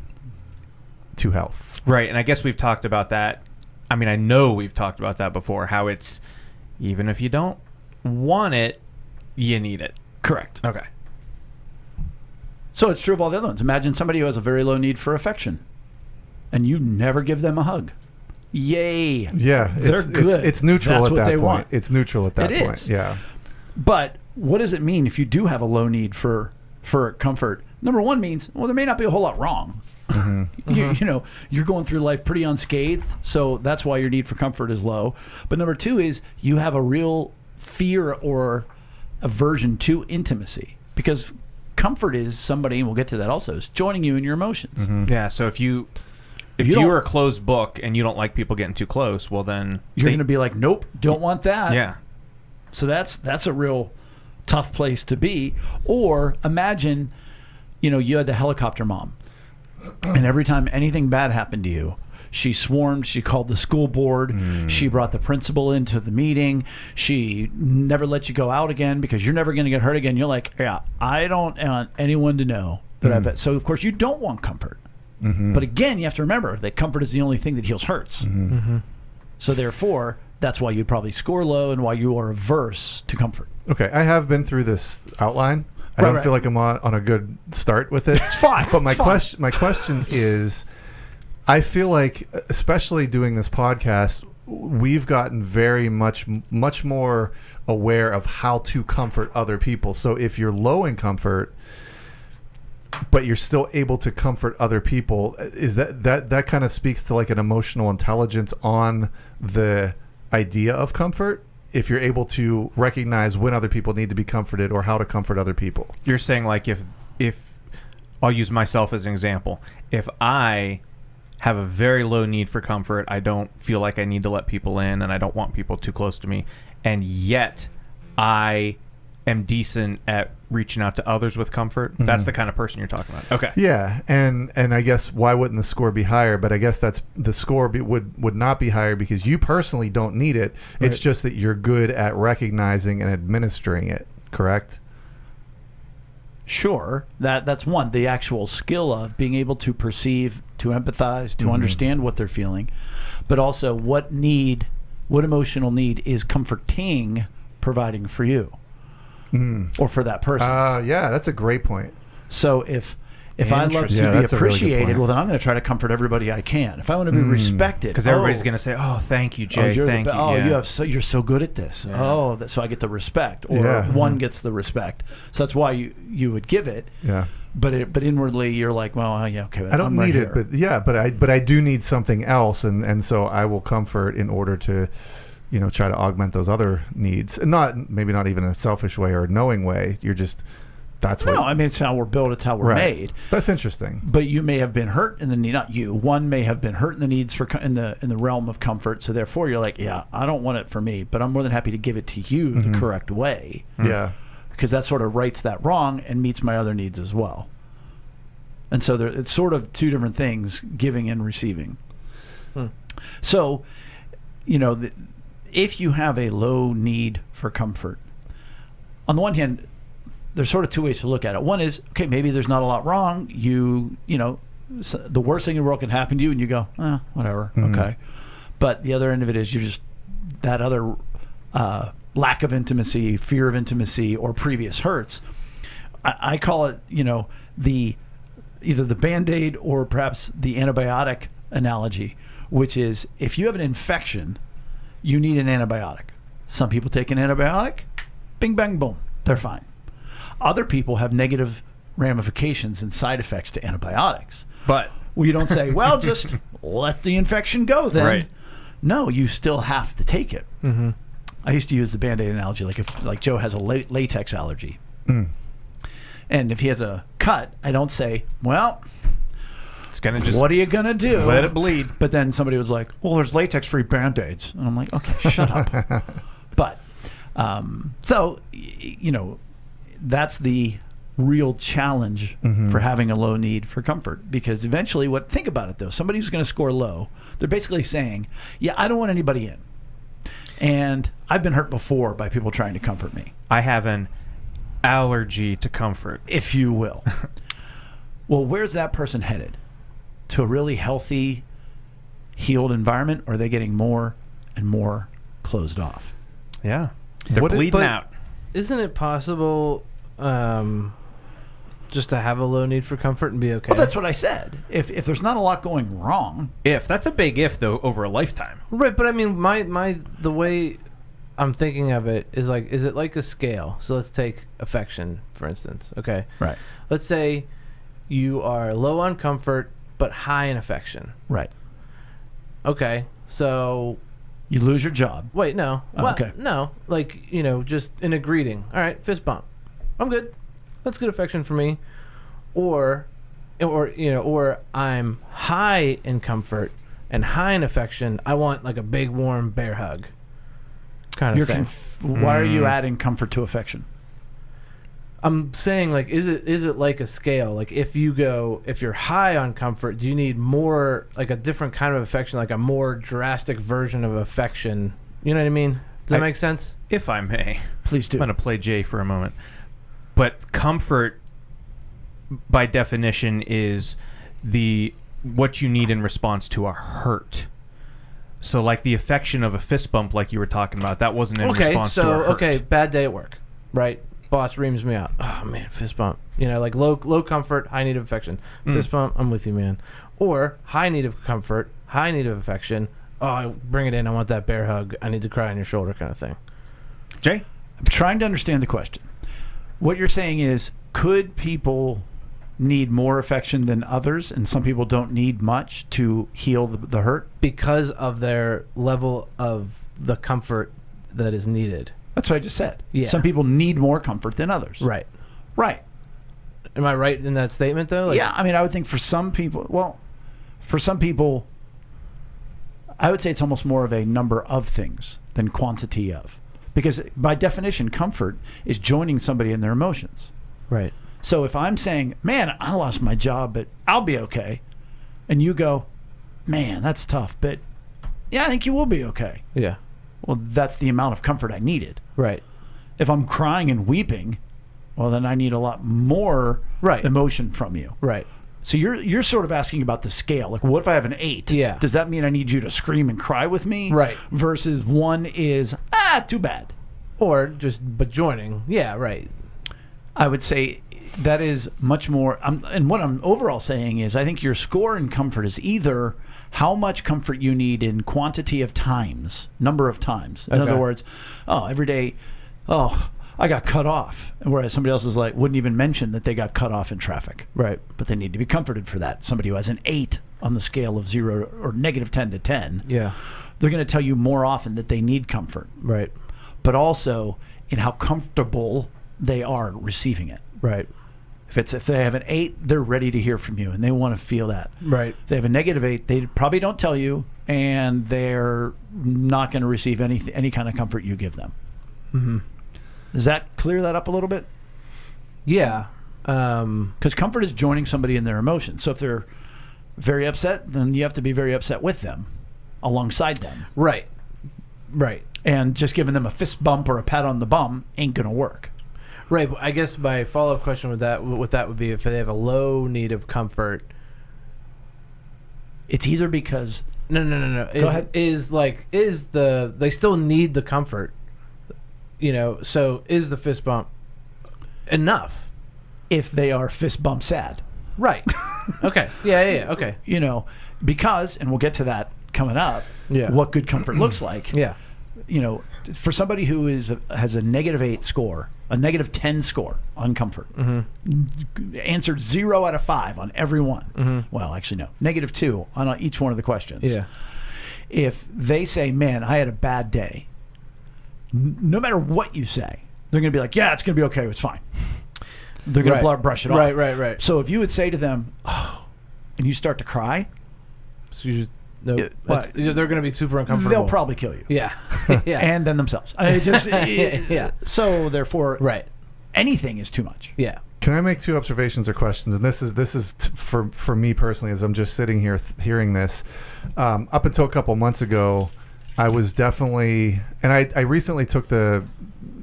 Speaker 3: to health.
Speaker 4: Right. And I guess we've talked about that. I mean, I know we've talked about that before, how it's, even if you don't want it, you need it.
Speaker 2: Correct.
Speaker 4: Okay.
Speaker 2: So it's true of all the other ones. Imagine somebody who has a very low need for affection, and you never give them a hug. Yay.
Speaker 3: Yeah,
Speaker 2: They're good.
Speaker 3: It's neutral
Speaker 2: That's
Speaker 3: at
Speaker 2: what
Speaker 3: that
Speaker 2: they
Speaker 3: point.
Speaker 2: want.
Speaker 3: It's neutral at that
Speaker 2: It
Speaker 3: point.
Speaker 2: is.
Speaker 3: Yeah.
Speaker 2: But what does it mean if you do have a low need for comfort? Number one means, well, there may not be a whole lot wrong. You know, you're going through life pretty unscathed, so that's why your need for comfort is low. But number two is you have a real fear or aversion to intimacy, because comfort is somebody, and we'll get to that also, is joining you in your emotions.
Speaker 4: Yeah, so if you are a closed book and you don't like people getting too close, well then
Speaker 2: You're going to be like, nope, don't want that.
Speaker 4: Yeah.
Speaker 2: So that's a real tough place to be. Or imagine, you know, you had the helicopter mom, and every time anything bad happened to you, she swarmed, she called the school board, she brought the principal into the meeting, she never let you go out again because you're never going to get hurt again. You're like, yeah, I don't want anyone to know that I've had. So, of course, you don't want comfort. But again, you have to remember that comfort is the only thing that heals hurts. So therefore, that's why you'd probably score low and why you are averse to comfort.
Speaker 3: Okay, I have been through this outline. I don't feel like I'm on a good start with it.
Speaker 2: It's fine.
Speaker 3: But my question is, I feel like, especially doing this podcast, we've gotten very much more aware of how to comfort other people. So if you're low in comfort, but you're still able to comfort other people, is that kind of speaks to like an emotional intelligence on the idea of comfort? If you're able to recognize when other people need to be comforted or how to comfort other people.
Speaker 4: You're saying like if I'll use myself as an example. If I have a very low need for comfort, I don't feel like I need to let people in and I don't want people too close to me, and yet I am decent at reaching out to others with comfort. That's the kind of person you're talking about. Okay.
Speaker 3: Yeah, and I guess why wouldn't the score be higher? But I guess that's the score would not be higher because you personally don't need it. Right. It's just that you're good at recognizing and administering it. Correct?
Speaker 2: Sure, that's one. The actual skill of being able to perceive, to empathize, to understand what they're feeling, but also what emotional need is comforting providing for you. Or for that person.
Speaker 3: Yeah, that's a great point.
Speaker 2: So if I love to be appreciated, well, then I'm going to try to comfort everybody I can. If I want to be respected,
Speaker 4: because everybody's going to say, "Oh, thank you, Jay. Thank you."
Speaker 2: Oh, you're so good at this. Yeah. Oh, so I get the respect, or one gets the respect. So that's why you would give it.
Speaker 3: Yeah.
Speaker 2: But inwardly, you're like, well, yeah, okay.
Speaker 3: I don't need it, but I do need something else, and so I will comfort in order to, try to augment those other needs. Maybe not even in a selfish way or a knowing way. You're just,
Speaker 2: it's how we're built. It's how we're made.
Speaker 3: That's interesting.
Speaker 2: But you may have been hurt in the need. Not you. One may have been hurt in the needs in the realm of comfort. So therefore, you're like, yeah, I don't want it for me, but I'm more than happy to give it to you the correct way.
Speaker 3: Yeah,
Speaker 2: because that sort of rights that wrong and meets my other needs as well. And so it's sort of two different things, giving and receiving. So, if you have a low need for comfort, on the one hand, there's sort of two ways to look at it. One is, okay, maybe there's not a lot wrong. The worst thing in the world can happen to you, and you go, whatever, okay. But the other end of it is you're just that other lack of intimacy, fear of intimacy, or previous hurts. I call it, either the Band-Aid or perhaps the antibiotic analogy, which is if you have an infection, you need an antibiotic. Some people take an antibiotic, bing, bang, boom, they're fine. Other people have negative ramifications and side effects to antibiotics.
Speaker 4: But
Speaker 2: you don't say, well, just let the infection go then.
Speaker 4: Right.
Speaker 2: No, you still have to take it. I used to use the Band-Aid analogy, like Joe has a latex allergy. And if he has a cut, I don't say, well,
Speaker 4: it's gonna just,
Speaker 2: what are you going to do?
Speaker 4: Let it bleed.
Speaker 2: But then somebody was like, well, there's latex-free Band-Aids. And I'm like, okay, shut up. But, that's the real challenge for having a low need for comfort. Because eventually, think about it, though. Somebody who's going to score low, they're basically saying, yeah, I don't want anybody in. And I've been hurt before by people trying to comfort me.
Speaker 4: I have an allergy to comfort,
Speaker 2: if you will. Well, where's that person headed? To a really healthy, healed environment, or are they getting more and more closed off?
Speaker 4: Yeah. They're bleeding out.
Speaker 1: isn't it possible just to have a low need for comfort and be okay?
Speaker 2: Well, that's what I said. If there's not a lot going wrong.
Speaker 4: That's a big if, though, over a lifetime.
Speaker 1: Right, but I mean, the way I'm thinking of it is like, is it like a scale? So let's take affection, for instance. Okay.
Speaker 2: Right.
Speaker 1: Let's say you are low on comfort but high in affection.
Speaker 2: Right.
Speaker 1: Okay. So
Speaker 2: you lose your job.
Speaker 1: Wait, no.
Speaker 2: Oh,
Speaker 1: Well,
Speaker 2: okay.
Speaker 1: No, like, just in a greeting. All right, fist bump. I'm good. That's good affection for me. Or I'm high in comfort and high in affection. I want like a big warm bear hug kind of thing.
Speaker 2: Why are you adding comfort to affection?
Speaker 1: I'm saying, like, is it like a scale? Like, if you're high on comfort, do you need more, like a different kind of affection, like a more drastic version of affection? You know what I mean? Does that make sense?
Speaker 4: If I may.
Speaker 2: Please do.
Speaker 4: I'm going to play Jay for a moment. But comfort, by definition, is what you need in response to a hurt. So, like the affection of a fist bump, like you were talking about, that wasn't in response to a hurt.
Speaker 1: Okay, bad day at work, right? Boss reams me out. Oh man, fist bump. Like low comfort, high need of affection. Fist bump, I'm with you, man. Or high need of comfort, high need of affection. Oh, bring it in. I want that bear hug. I need to cry on your shoulder, kind of thing.
Speaker 4: Jay,
Speaker 2: I'm trying to understand the question. What you're saying is, could people need more affection than others, and some people don't need much to heal the hurt?
Speaker 1: Because of their level of the comfort that is needed.
Speaker 2: That's what I just said.
Speaker 1: Yeah.
Speaker 2: Some people need more comfort than others.
Speaker 1: Right.
Speaker 2: Right.
Speaker 1: Am I right in that statement, though?
Speaker 2: Yeah, I mean, I would think for some people, I would say it's almost more of a number of things than quantity of. Because by definition, comfort is joining somebody in their emotions.
Speaker 1: Right.
Speaker 2: So if I'm saying, man, I lost my job, but I'll be okay. And you go, man, that's tough, but yeah, I think you will be okay.
Speaker 1: Yeah.
Speaker 2: Well, that's the amount of comfort I needed.
Speaker 1: Right.
Speaker 2: If I'm crying and weeping, well, then I need a lot more emotion from you.
Speaker 1: Right.
Speaker 2: So you're sort of asking about the scale. Like, what if I have an 8?
Speaker 1: Yeah.
Speaker 2: Does that mean I need you to scream and cry with me?
Speaker 1: Right.
Speaker 2: Versus 1 is, too bad.
Speaker 1: Or but joining. Yeah, right.
Speaker 2: I would say that is much more. And what I'm overall saying is, I think your score in comfort is either how much comfort you need in quantity of times, number of times. In other words, every day, I got cut off. Whereas somebody else is like, wouldn't even mention that they got cut off in traffic.
Speaker 1: Right.
Speaker 2: But they need to be comforted for that. Somebody who has an 8 on the scale of 0 or negative 10 to 10.
Speaker 1: Yeah.
Speaker 2: They're going to tell you more often that they need comfort.
Speaker 1: Right.
Speaker 2: But also in how comfortable they are receiving it.
Speaker 1: Right.
Speaker 2: If they have an 8, they're ready to hear from you, and they want to feel that.
Speaker 1: Right.
Speaker 2: If they have a negative 8, they probably don't tell you, and they're not going to receive any kind of comfort you give them.
Speaker 1: Mm-hmm.
Speaker 2: Does that clear that up a little bit?
Speaker 1: Yeah.
Speaker 2: Because comfort is joining somebody in their emotions. So if they're very upset, then you have to be very upset with them, alongside them.
Speaker 1: Right. Right.
Speaker 2: And just giving them a fist bump or a pat on the bum ain't going to work.
Speaker 1: Right. But I guess my follow-up question with that would be, if they have a low need of comfort.
Speaker 2: It's either because...
Speaker 1: No.
Speaker 2: Go ahead.
Speaker 1: They still need the comfort. So is the fist bump enough?
Speaker 2: If they are fist bump sad.
Speaker 1: Right. Okay. Yeah. Okay.
Speaker 2: Because, and we'll get to that coming up, what good comfort looks like.
Speaker 1: Yeah.
Speaker 2: For somebody who has a negative 8 score, a negative 10 score on comfort, answered 0 out of 5 on every one. Mm-hmm. Well, actually, no. Negative 2 on each one of the questions.
Speaker 1: Yeah.
Speaker 2: If they say, man, I had a bad day, no matter what you say, they're going to be like, yeah, it's going to be okay. It's fine. They're going to brush it off.
Speaker 1: Right.
Speaker 2: So if you would say to them, and you start to cry,
Speaker 1: so they're going to be super uncomfortable.
Speaker 2: They'll probably kill you.
Speaker 1: Yeah. Yeah.
Speaker 2: And then themselves. Yeah. So therefore, anything is too much.
Speaker 1: Yeah.
Speaker 3: Can I make 2 observations or questions? And this is for me personally, as I'm just sitting here hearing this. Up until a couple months ago, I was definitely, and I recently took the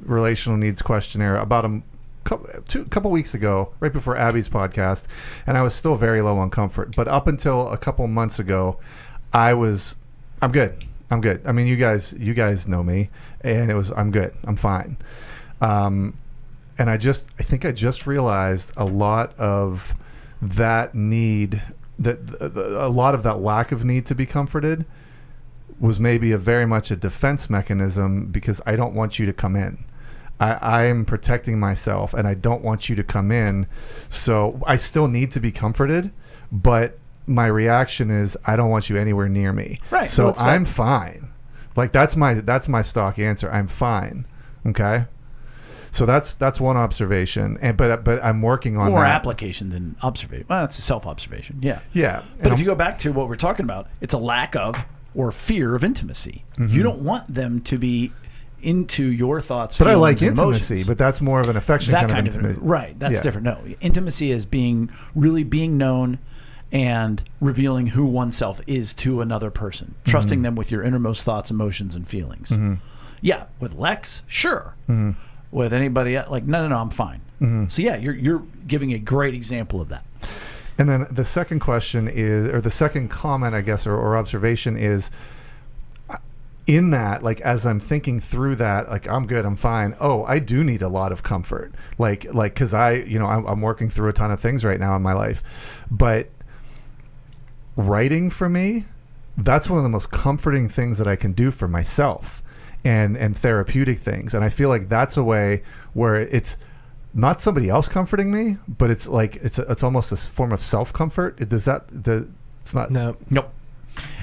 Speaker 3: relational needs questionnaire about a couple weeks ago, right before Abby's podcast, and I was still very low on comfort. But up until a couple months ago, I'm good. I mean, you guys know me, and I'm good. I'm fine. And I think I just realized a lot of that need, a lot of that lack of need to be comforted was maybe very much a defense mechanism, because I don't want you to come in. I am protecting myself, and I don't want you to come in. So I still need to be comforted, but my reaction is I don't want you anywhere near me.
Speaker 2: Right.
Speaker 3: So I'm fine. Like that's my stock answer. I'm fine. Okay. So that's one observation, but I'm working on
Speaker 2: more
Speaker 3: that.
Speaker 2: application than observation. Well, it's a self-observation. Yeah.
Speaker 3: Yeah.
Speaker 2: But if you go back to what we're talking about, it's a lack of or fear of intimacy.
Speaker 3: Mm-hmm.
Speaker 2: You don't want them to be into your thoughts.
Speaker 3: But I like
Speaker 2: feelings, and
Speaker 3: intimacy,
Speaker 2: emotions.
Speaker 3: but that's more of an affection
Speaker 2: That
Speaker 3: kind of intimacy.
Speaker 2: right. That's
Speaker 3: Yeah.
Speaker 2: different. No, intimacy is really being known and revealing who oneself is to another person, trusting them with your innermost thoughts, emotions, and feelings. Yeah, with Lex, sure. With anybody else, like no, I'm fine. So yeah, you're giving a great example of that.
Speaker 3: And then the second question is, or the second comment, I guess, or observation is, in that, like, as I'm thinking through that, like, I'm good, I'm fine. Oh, I do need a lot of comfort. Like, cause I'm working through a ton of things right now in my life, but writing for me, that's one of the most comforting things that I can do for myself, and therapeutic things. And I feel like that's a way where it's not somebody else comforting me, but it's like, it's almost a form of self-comfort. It's not.
Speaker 1: Nope.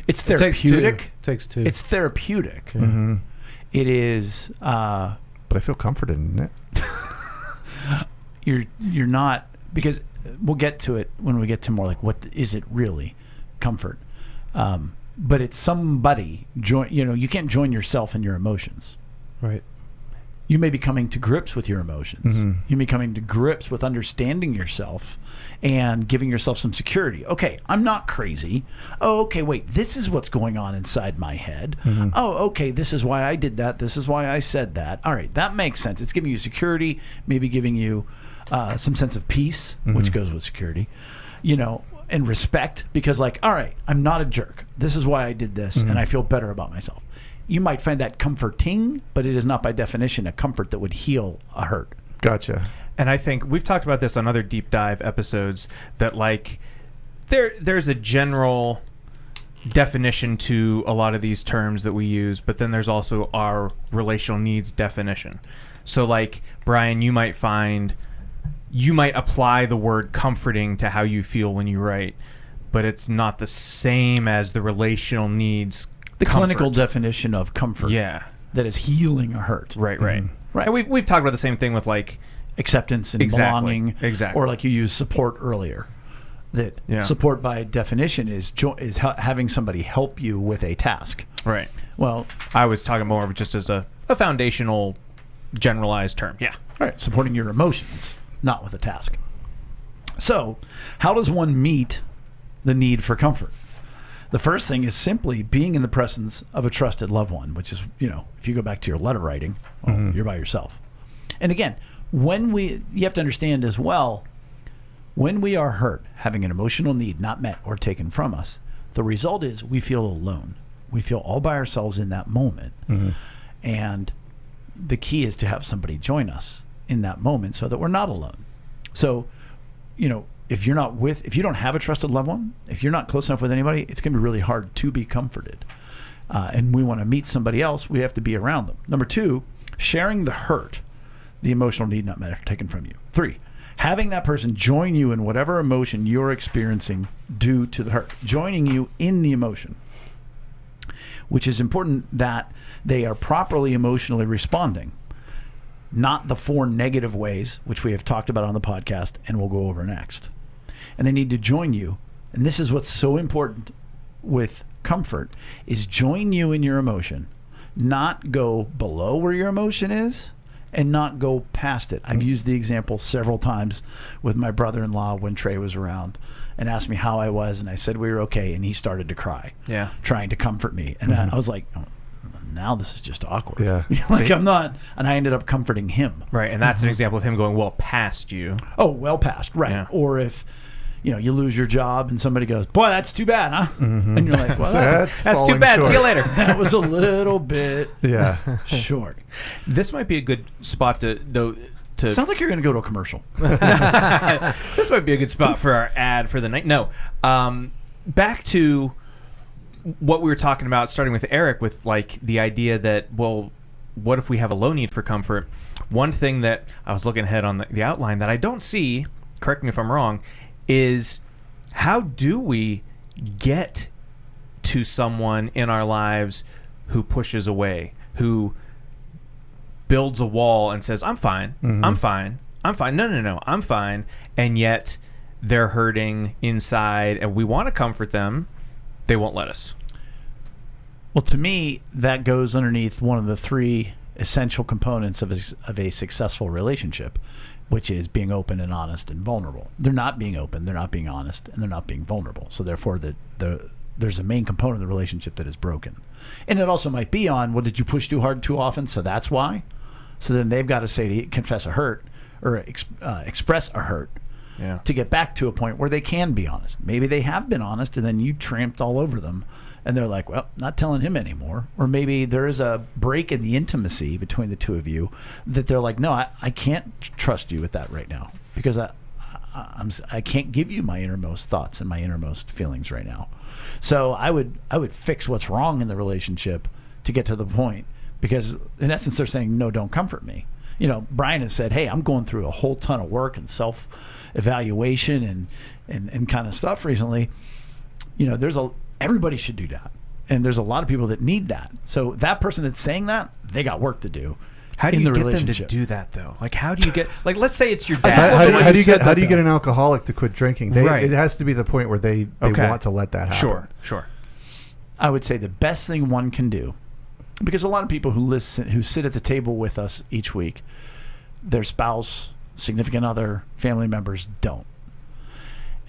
Speaker 2: It's therapeutic.
Speaker 1: It takes two.
Speaker 2: It's therapeutic.
Speaker 3: Mm-hmm.
Speaker 2: It is.
Speaker 3: But I feel comforted in it.
Speaker 2: You're not, because we'll get to it when we get to more like what is it really, comfort. But it's somebody you can't join yourself in your emotions.
Speaker 1: Right.
Speaker 2: You may be coming to grips with your emotions. You may be coming to grips with understanding yourself and giving yourself some security. Okay, I'm not crazy. Oh, okay, wait, this is what's going on inside my head. Oh, okay, this is why I did that. This is why I said that. All right, that makes sense. It's giving you security, maybe giving you some sense of peace, which goes with security, and respect, because like, all right, I'm not a jerk. This is why I did this, and I feel better about myself. You might find that comforting, but it is not by definition a comfort that would heal a hurt.
Speaker 3: Gotcha.
Speaker 4: And I think we've talked about this on other deep dive episodes, that like there's a general definition to a lot of these terms that we use, but then there's also our relational needs definition. So like, Brian, you might apply the word comforting to how you feel when you write, but it's not the same as the relational needs.
Speaker 2: The clinical definition of comfort.
Speaker 4: Yeah.
Speaker 2: That is healing a hurt.
Speaker 4: Right. Right. And we've talked about the same thing with like
Speaker 2: acceptance and belonging.
Speaker 4: Exactly.
Speaker 2: Or like you used support earlier. That support by definition is having somebody help you with a task.
Speaker 4: Right.
Speaker 2: Well,
Speaker 4: I was talking more of just as a foundational generalized term. Yeah.
Speaker 2: All right. Supporting your emotions, not with a task. So, how does one meet the need for comfort? The first thing is simply being in the presence of a trusted loved one, which is, if you go back to your letter writing, you're by yourself. And again, you have to understand as well, when we are hurt, having an emotional need not met or taken from us, the result is we feel alone. We feel all by ourselves in that moment. And the key is to have somebody join us in that moment so that we're not alone. So, if you don't have a trusted loved one, if you're not close enough with anybody, it's going to be really hard to be comforted. And we want to meet somebody else, we have to be around them. Number 2, sharing the hurt, the emotional need not met or taken from you. 3, having that person join you in whatever emotion you're experiencing due to the hurt, joining you in the emotion, which is important that they are properly emotionally responding. Not the 4 negative ways, which we have talked about on the podcast and we'll go over next. And they need to join you. And this is what's so important with comfort, is join you in your emotion, not go below where your emotion is and not go past it. I've used the example several times with my brother-in-law when Trey was around and asked me how I was. And I said we were okay. And he started to cry, trying to comfort me. And I was like, now this is just awkward.
Speaker 3: Yeah.
Speaker 2: I'm not, and I ended up comforting him.
Speaker 4: Right, and that's an example of him going well past you.
Speaker 2: Oh, well past, right.
Speaker 4: Yeah.
Speaker 2: Or if, you lose your job and somebody goes, boy, that's too bad, huh? And you're like, well,
Speaker 3: That's
Speaker 4: That's too
Speaker 3: falling
Speaker 4: bad.
Speaker 3: short.
Speaker 4: See you later.
Speaker 2: that was a little bit
Speaker 3: Yeah.
Speaker 2: short.
Speaker 4: This might be a good spot to
Speaker 2: Sounds like you're going to go to a commercial.
Speaker 4: This might be a good spot for our ad for the night. No, back to what we were talking about, starting with Eric, with like the idea that, well, what if we have a low need for comfort? One thing that I was looking ahead on the outline that I don't see, correct me if I'm wrong, is how do we get to someone in our lives who pushes away, who builds a wall and says, I'm fine, I'm fine, I'm fine, no, I'm fine, and yet they're hurting inside and we want to comfort them, they won't let us.
Speaker 2: Well, to me, that goes underneath one of the three essential components of a successful relationship, which is being open and honest and vulnerable. They're not being open, they're not being honest, and they're not being vulnerable. So therefore, there's a main component of the relationship that is broken. And it also might be on, well, did you push too hard too often, so that's why? So then they've got to say to you, confess a hurt or express a hurt to get back to a point where they can be honest. Maybe they have been honest and then you tramped all over them and they're like, well, not telling him anymore. Or maybe there is a break in the intimacy between the two of you that they're like, no, I can't trust you with that right now because I can't give you my innermost thoughts and my innermost feelings right now. So I would fix what's wrong in the relationship to get to the point, because in essence they're saying, no, don't comfort me. Brian has said, hey, I'm going through a whole ton of work and self-evaluation and kind of stuff recently. Everybody should do that. And there's a lot of people that need that. So that person that's saying that, they got work to do.
Speaker 4: How do you get them to do that, though? Like, how do you get, like, let's say it's your dad.
Speaker 3: How do you get an alcoholic to quit drinking? It has to be the point where they want to let that happen.
Speaker 4: Sure.
Speaker 2: I would say the best thing one can do, because a lot of people who sit at the table with us each week, their spouse, significant other, family members don't.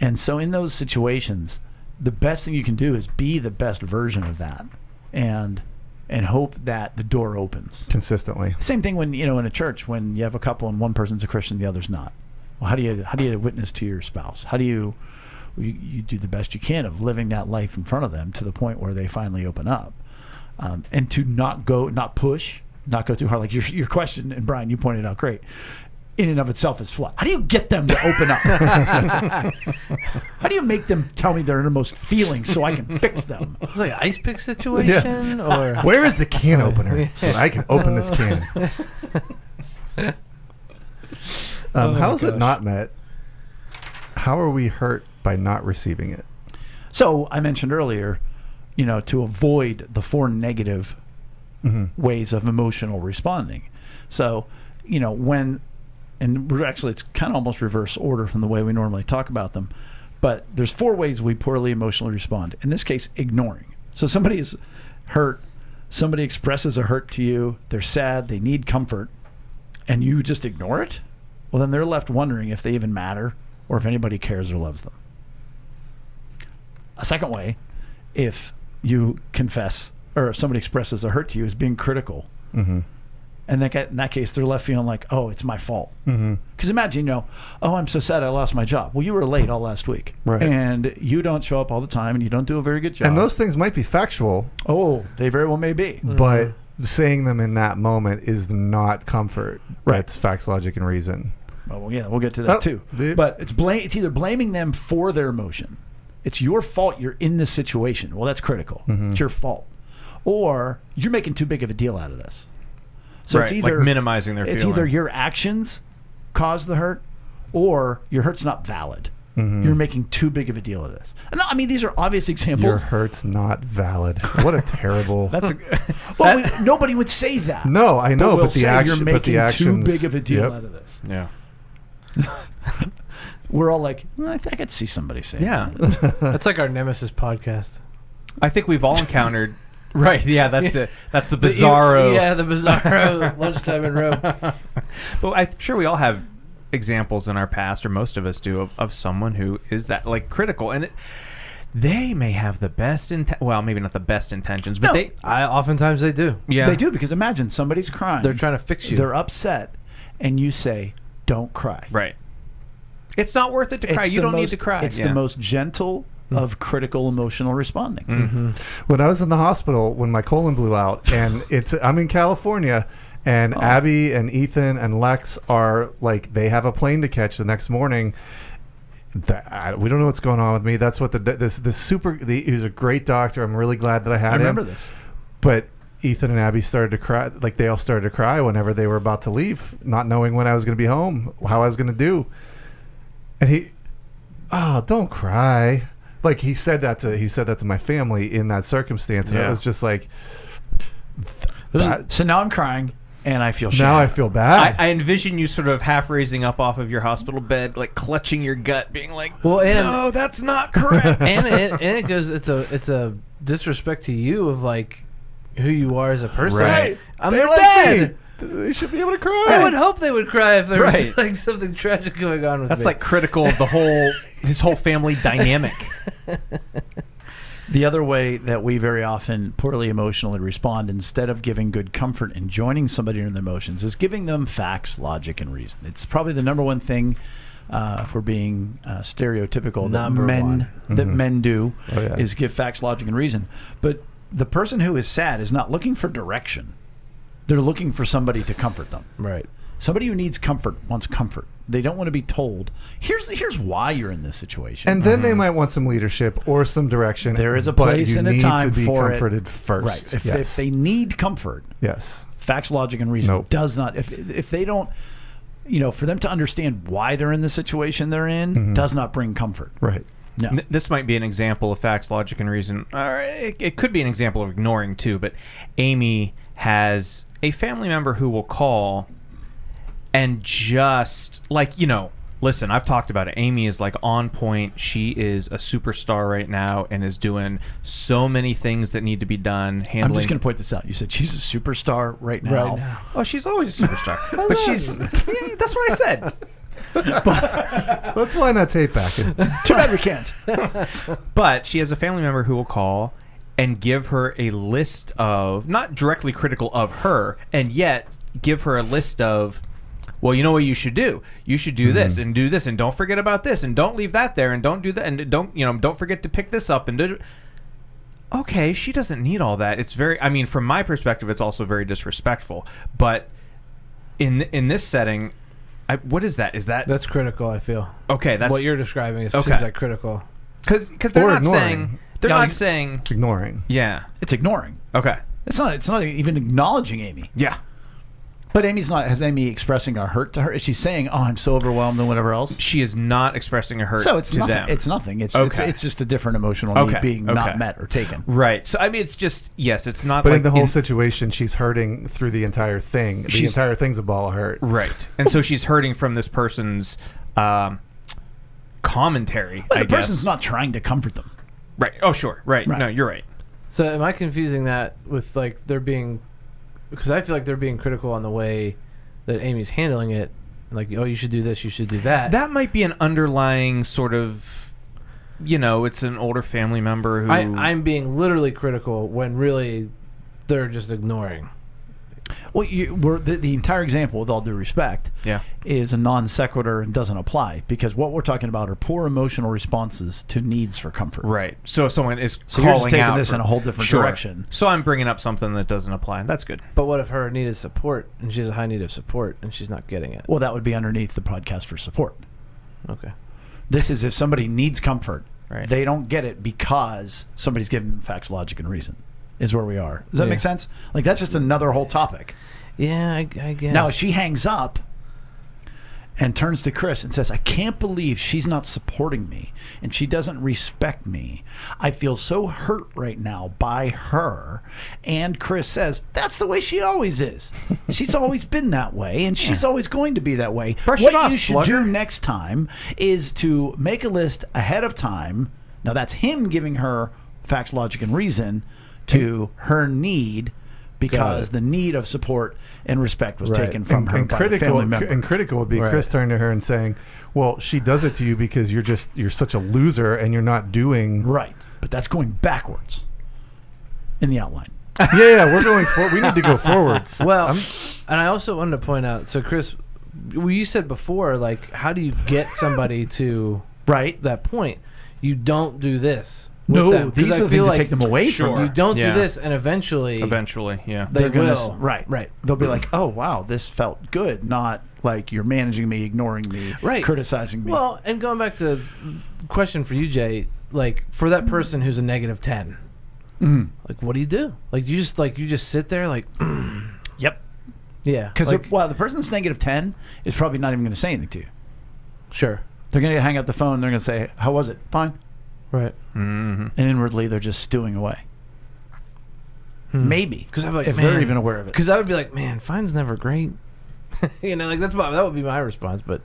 Speaker 2: And so in those situations, the best thing you can do is be the best version of that and hope that the door opens
Speaker 3: consistently.
Speaker 2: Same thing when, in a church, when you have a couple and one person's a Christian, the other's not. Well, how do you witness to your spouse? How do you do the best you can of living that life in front of them to the point where they finally open up? And to not push, not go too hard. Like your question, and Brian, you pointed out great, in and of itself is flawed. How do you get them to open up? How do you make them tell me their innermost feelings so I can fix them?
Speaker 1: It's like an ice pick situation? Or
Speaker 3: where is the can opener so that I can open this can? How is it not met? How are we hurt by not receiving it?
Speaker 2: So I mentioned earlier, to avoid the 4 negative ways of emotional responding. So, and it's kind of almost reverse order from the way we normally talk about them, but there's 4 ways we poorly emotionally respond. In this case, ignoring. So somebody is hurt, somebody expresses a hurt to you, they're sad, they need comfort, and you just ignore it? Well, then they're left wondering if they even matter or if anybody cares or loves them. A second way, if you confess or if somebody expresses a hurt to you, is being critical. And in that case, they're left feeling like, oh, it's my fault. Because imagine, oh, I'm so sad I lost my job. Well, you were late all last week.
Speaker 3: Right.
Speaker 2: And you don't show up all the time, and you don't do a very good job.
Speaker 3: And those things might be factual.
Speaker 2: Oh, they very well may be.
Speaker 3: But saying them in that moment is not comfort.
Speaker 2: Right.
Speaker 3: It's facts, logic, and reason.
Speaker 2: Well, yeah, we'll get to that too. But it's either blaming them for their emotion. It's your fault you're in this situation. Well, that's critical. It's your fault. Or you're making too big of a deal out of this. So it's either
Speaker 4: like minimizing their
Speaker 2: It's
Speaker 4: feeling.
Speaker 2: either your actions caused the hurt or your hurt's not valid. You're making too big of a deal of this. And no, I mean, these are obvious examples.
Speaker 3: Your hurt's not valid. What a terrible...
Speaker 2: Nobody would say that.
Speaker 3: No, I know,
Speaker 2: but
Speaker 3: the action,
Speaker 2: you're making too
Speaker 3: actions,
Speaker 2: big of a deal out of this.
Speaker 4: Yeah.
Speaker 2: We're all like, I could see somebody saying that.
Speaker 1: That's like our Nemesis podcast.
Speaker 4: I think we've all encountered... Right, yeah, that's the bizarro.
Speaker 1: The bizarro lunchtime in Rome.
Speaker 4: But I'm sure we all have examples in our past, or most of us do, of someone who is that, like, critical. And they may have the best well, maybe not the best intentions, but
Speaker 1: oftentimes they do.
Speaker 4: Yeah.
Speaker 2: They do, because imagine somebody's crying.
Speaker 1: They're trying to fix you.
Speaker 2: They're upset, and you say, don't cry.
Speaker 4: Right. It's not worth it to cry. You don't need to cry.
Speaker 2: It's the most gentle of critical emotional responding.
Speaker 3: Mm-hmm. When I was in the hospital, when my colon blew out, and I'm in California, and Abby and Ethan and Lex are like, they have a plane to catch the next morning. We don't know what's going on with me. That's what he was a great doctor. I'm really glad that I had him.
Speaker 2: I remember this.
Speaker 3: But Ethan and Abby started to cry. Like, they all started to cry whenever they were about to leave, not knowing when I was going to be home, how I was going to do. And don't cry. Like, he said that to my family in that circumstance, and it was just like.
Speaker 2: So now I'm crying, and I feel shame.
Speaker 3: Now I feel bad.
Speaker 4: I envision you sort of half raising up off of your hospital bed, like clutching your gut, being like,
Speaker 1: "Well,
Speaker 4: no, that's not correct."
Speaker 1: and it goes. It's a disrespect to you of like who you are as a person.
Speaker 3: Right.
Speaker 1: I'm their dad.
Speaker 3: They should be able to cry.
Speaker 1: I would hope they would cry if there was like something tragic going on with me.
Speaker 4: That's like critical of his whole family dynamic.
Speaker 2: The other way that we very often poorly emotionally respond, instead of giving good comfort and joining somebody in their emotions, is giving them facts, logic, and reason. It's probably the number one thing, if we're being stereotypical, that men do, is give facts, logic, and reason. But the person who is sad is not looking for direction. They're looking for somebody to comfort them.
Speaker 1: Right.
Speaker 2: Somebody who needs comfort wants comfort. They don't want to be told, here's why you're in this situation.
Speaker 3: And then they might want some leadership or some direction.
Speaker 2: There is a place and a time
Speaker 3: to be
Speaker 2: for
Speaker 3: comforted
Speaker 2: it.
Speaker 3: first.
Speaker 2: Right. If they need comfort, facts, logic, and reason does not. If they don't, for them to understand why they're in the situation they're in, does not bring comfort.
Speaker 3: Right.
Speaker 2: No.
Speaker 4: This might be an example of facts, logic, and reason. It could be an example of ignoring too. But Amy has a family member who will call and just listen, I've talked about it. Amy is like on point. She is a superstar right now and is doing so many things that need to be done.
Speaker 2: I'm just going to point this out. You said she's a superstar right now.
Speaker 4: Oh, she's always a superstar. But she's that's what I said.
Speaker 3: Let's wind that tape back.
Speaker 2: Too bad we can't.
Speaker 4: But she has a family member who will call and give her a list of, not directly critical of her, and yet give her a list of, well, you know what you should do? You should do this and do this, and don't forget about this, and don't leave that there, and don't do that, and don't forget to pick this up, and do. Okay, she doesn't need all that. It's very, from my perspective, it's also very disrespectful. But in this setting, what is that?
Speaker 1: That's critical? I feel.
Speaker 4: Okay, that's
Speaker 1: what you're describing. Seems like critical.
Speaker 4: Because they're not saying. They're not saying.
Speaker 3: It's ignoring.
Speaker 4: Yeah,
Speaker 2: it's ignoring.
Speaker 4: Okay,
Speaker 2: it's not even acknowledging Amy.
Speaker 4: Yeah.
Speaker 2: But Amy's not. Has Amy expressing a hurt to her? Is she saying, "Oh, I'm so overwhelmed," and whatever else?
Speaker 4: She is not expressing a hurt.
Speaker 2: So it's
Speaker 4: to
Speaker 2: nothing.
Speaker 4: them.
Speaker 2: It's nothing. It's just a different emotional need being not met or taken.
Speaker 4: Right. So it's just it's not.
Speaker 3: But
Speaker 4: like
Speaker 3: in the whole situation, she's hurting through the entire thing. The entire thing's a ball of hurt.
Speaker 4: Right. And so she's hurting from this person's commentary.
Speaker 2: Well, the person's not trying to comfort them.
Speaker 4: Right. Oh, sure. Right. No, you're right.
Speaker 1: So am I confusing that with like there being? Because I feel like they're being critical on the way that Amy's handling it. Like, oh, you should do this, you should do that.
Speaker 4: That might be an underlying sort of, it's an older family member who...
Speaker 1: I'm being literally critical when really they're just ignoring.
Speaker 2: Well, the entire example, with all due respect, is a non sequitur and doesn't apply, because what we're talking about are poor emotional responses to needs for comfort.
Speaker 4: Right. So if someone is
Speaker 2: calling you're just taking this in a whole different direction.
Speaker 4: So I'm bringing up something that doesn't apply. That's good.
Speaker 1: But what if her need is support, and she has a high need of support, and she's not getting it?
Speaker 2: Well, that would be underneath the podcast for support.
Speaker 1: Okay.
Speaker 2: This is if somebody needs comfort,
Speaker 4: right.
Speaker 2: They don't get it because somebody's giving them facts, logic, and reason. Is where we are. Does that make sense? Like, that's just another whole topic.
Speaker 1: Yeah, I guess.
Speaker 2: Now, if she hangs up and turns to Chris and says, I can't believe she's not supporting me and she doesn't respect me. I feel so hurt right now by her. And Chris says, that's the way she always is. She's always been that way, and she's always going to be that way. What you should do next time is to make a list ahead of time. Now, that's him giving her facts, logic, and reason to her need, because the need of support and respect was taken from her by the family member.
Speaker 3: And critical would be Chris turning to her and saying, well, she does it to you because you're such a loser and you're not doing...
Speaker 2: Right. But that's going backwards in the outline.
Speaker 3: Yeah, we're going forward. We need to go forwards.
Speaker 1: Well, and I also wanted to point out, so Chris well, you said before, like, how do you get somebody to
Speaker 2: Right.
Speaker 1: that point? You don't do this. with
Speaker 2: No,
Speaker 1: them, 'cause
Speaker 2: these
Speaker 1: I
Speaker 2: are the
Speaker 1: feel
Speaker 2: things that
Speaker 1: like
Speaker 2: take them away
Speaker 4: Sure.
Speaker 2: from
Speaker 1: you don't
Speaker 4: Yeah.
Speaker 1: do this, and eventually
Speaker 4: Yeah.
Speaker 1: they
Speaker 2: They're gonna
Speaker 1: will.
Speaker 2: right. They'll be like, oh wow, this felt good. Not like you're managing me, ignoring me,
Speaker 1: Right.
Speaker 2: criticizing me.
Speaker 1: Well, and going back to the question for you, Jay, like for that person who's a -10, like what do you do? Like you just sit there like,
Speaker 2: yep.
Speaker 1: yeah,
Speaker 2: Because
Speaker 1: like,
Speaker 2: the person that's -10 is probably not even going to say anything to you.
Speaker 1: sure,
Speaker 2: They're going to hang up the phone. They're going to say, "How was it? Fine."
Speaker 1: right,
Speaker 2: And inwardly, they're just stewing away. Maybe,
Speaker 1: because I'm like,
Speaker 2: if
Speaker 1: man,
Speaker 2: they're even aware of it.
Speaker 1: Because I would be like, man, fine's never great. You know, like that would be my response. But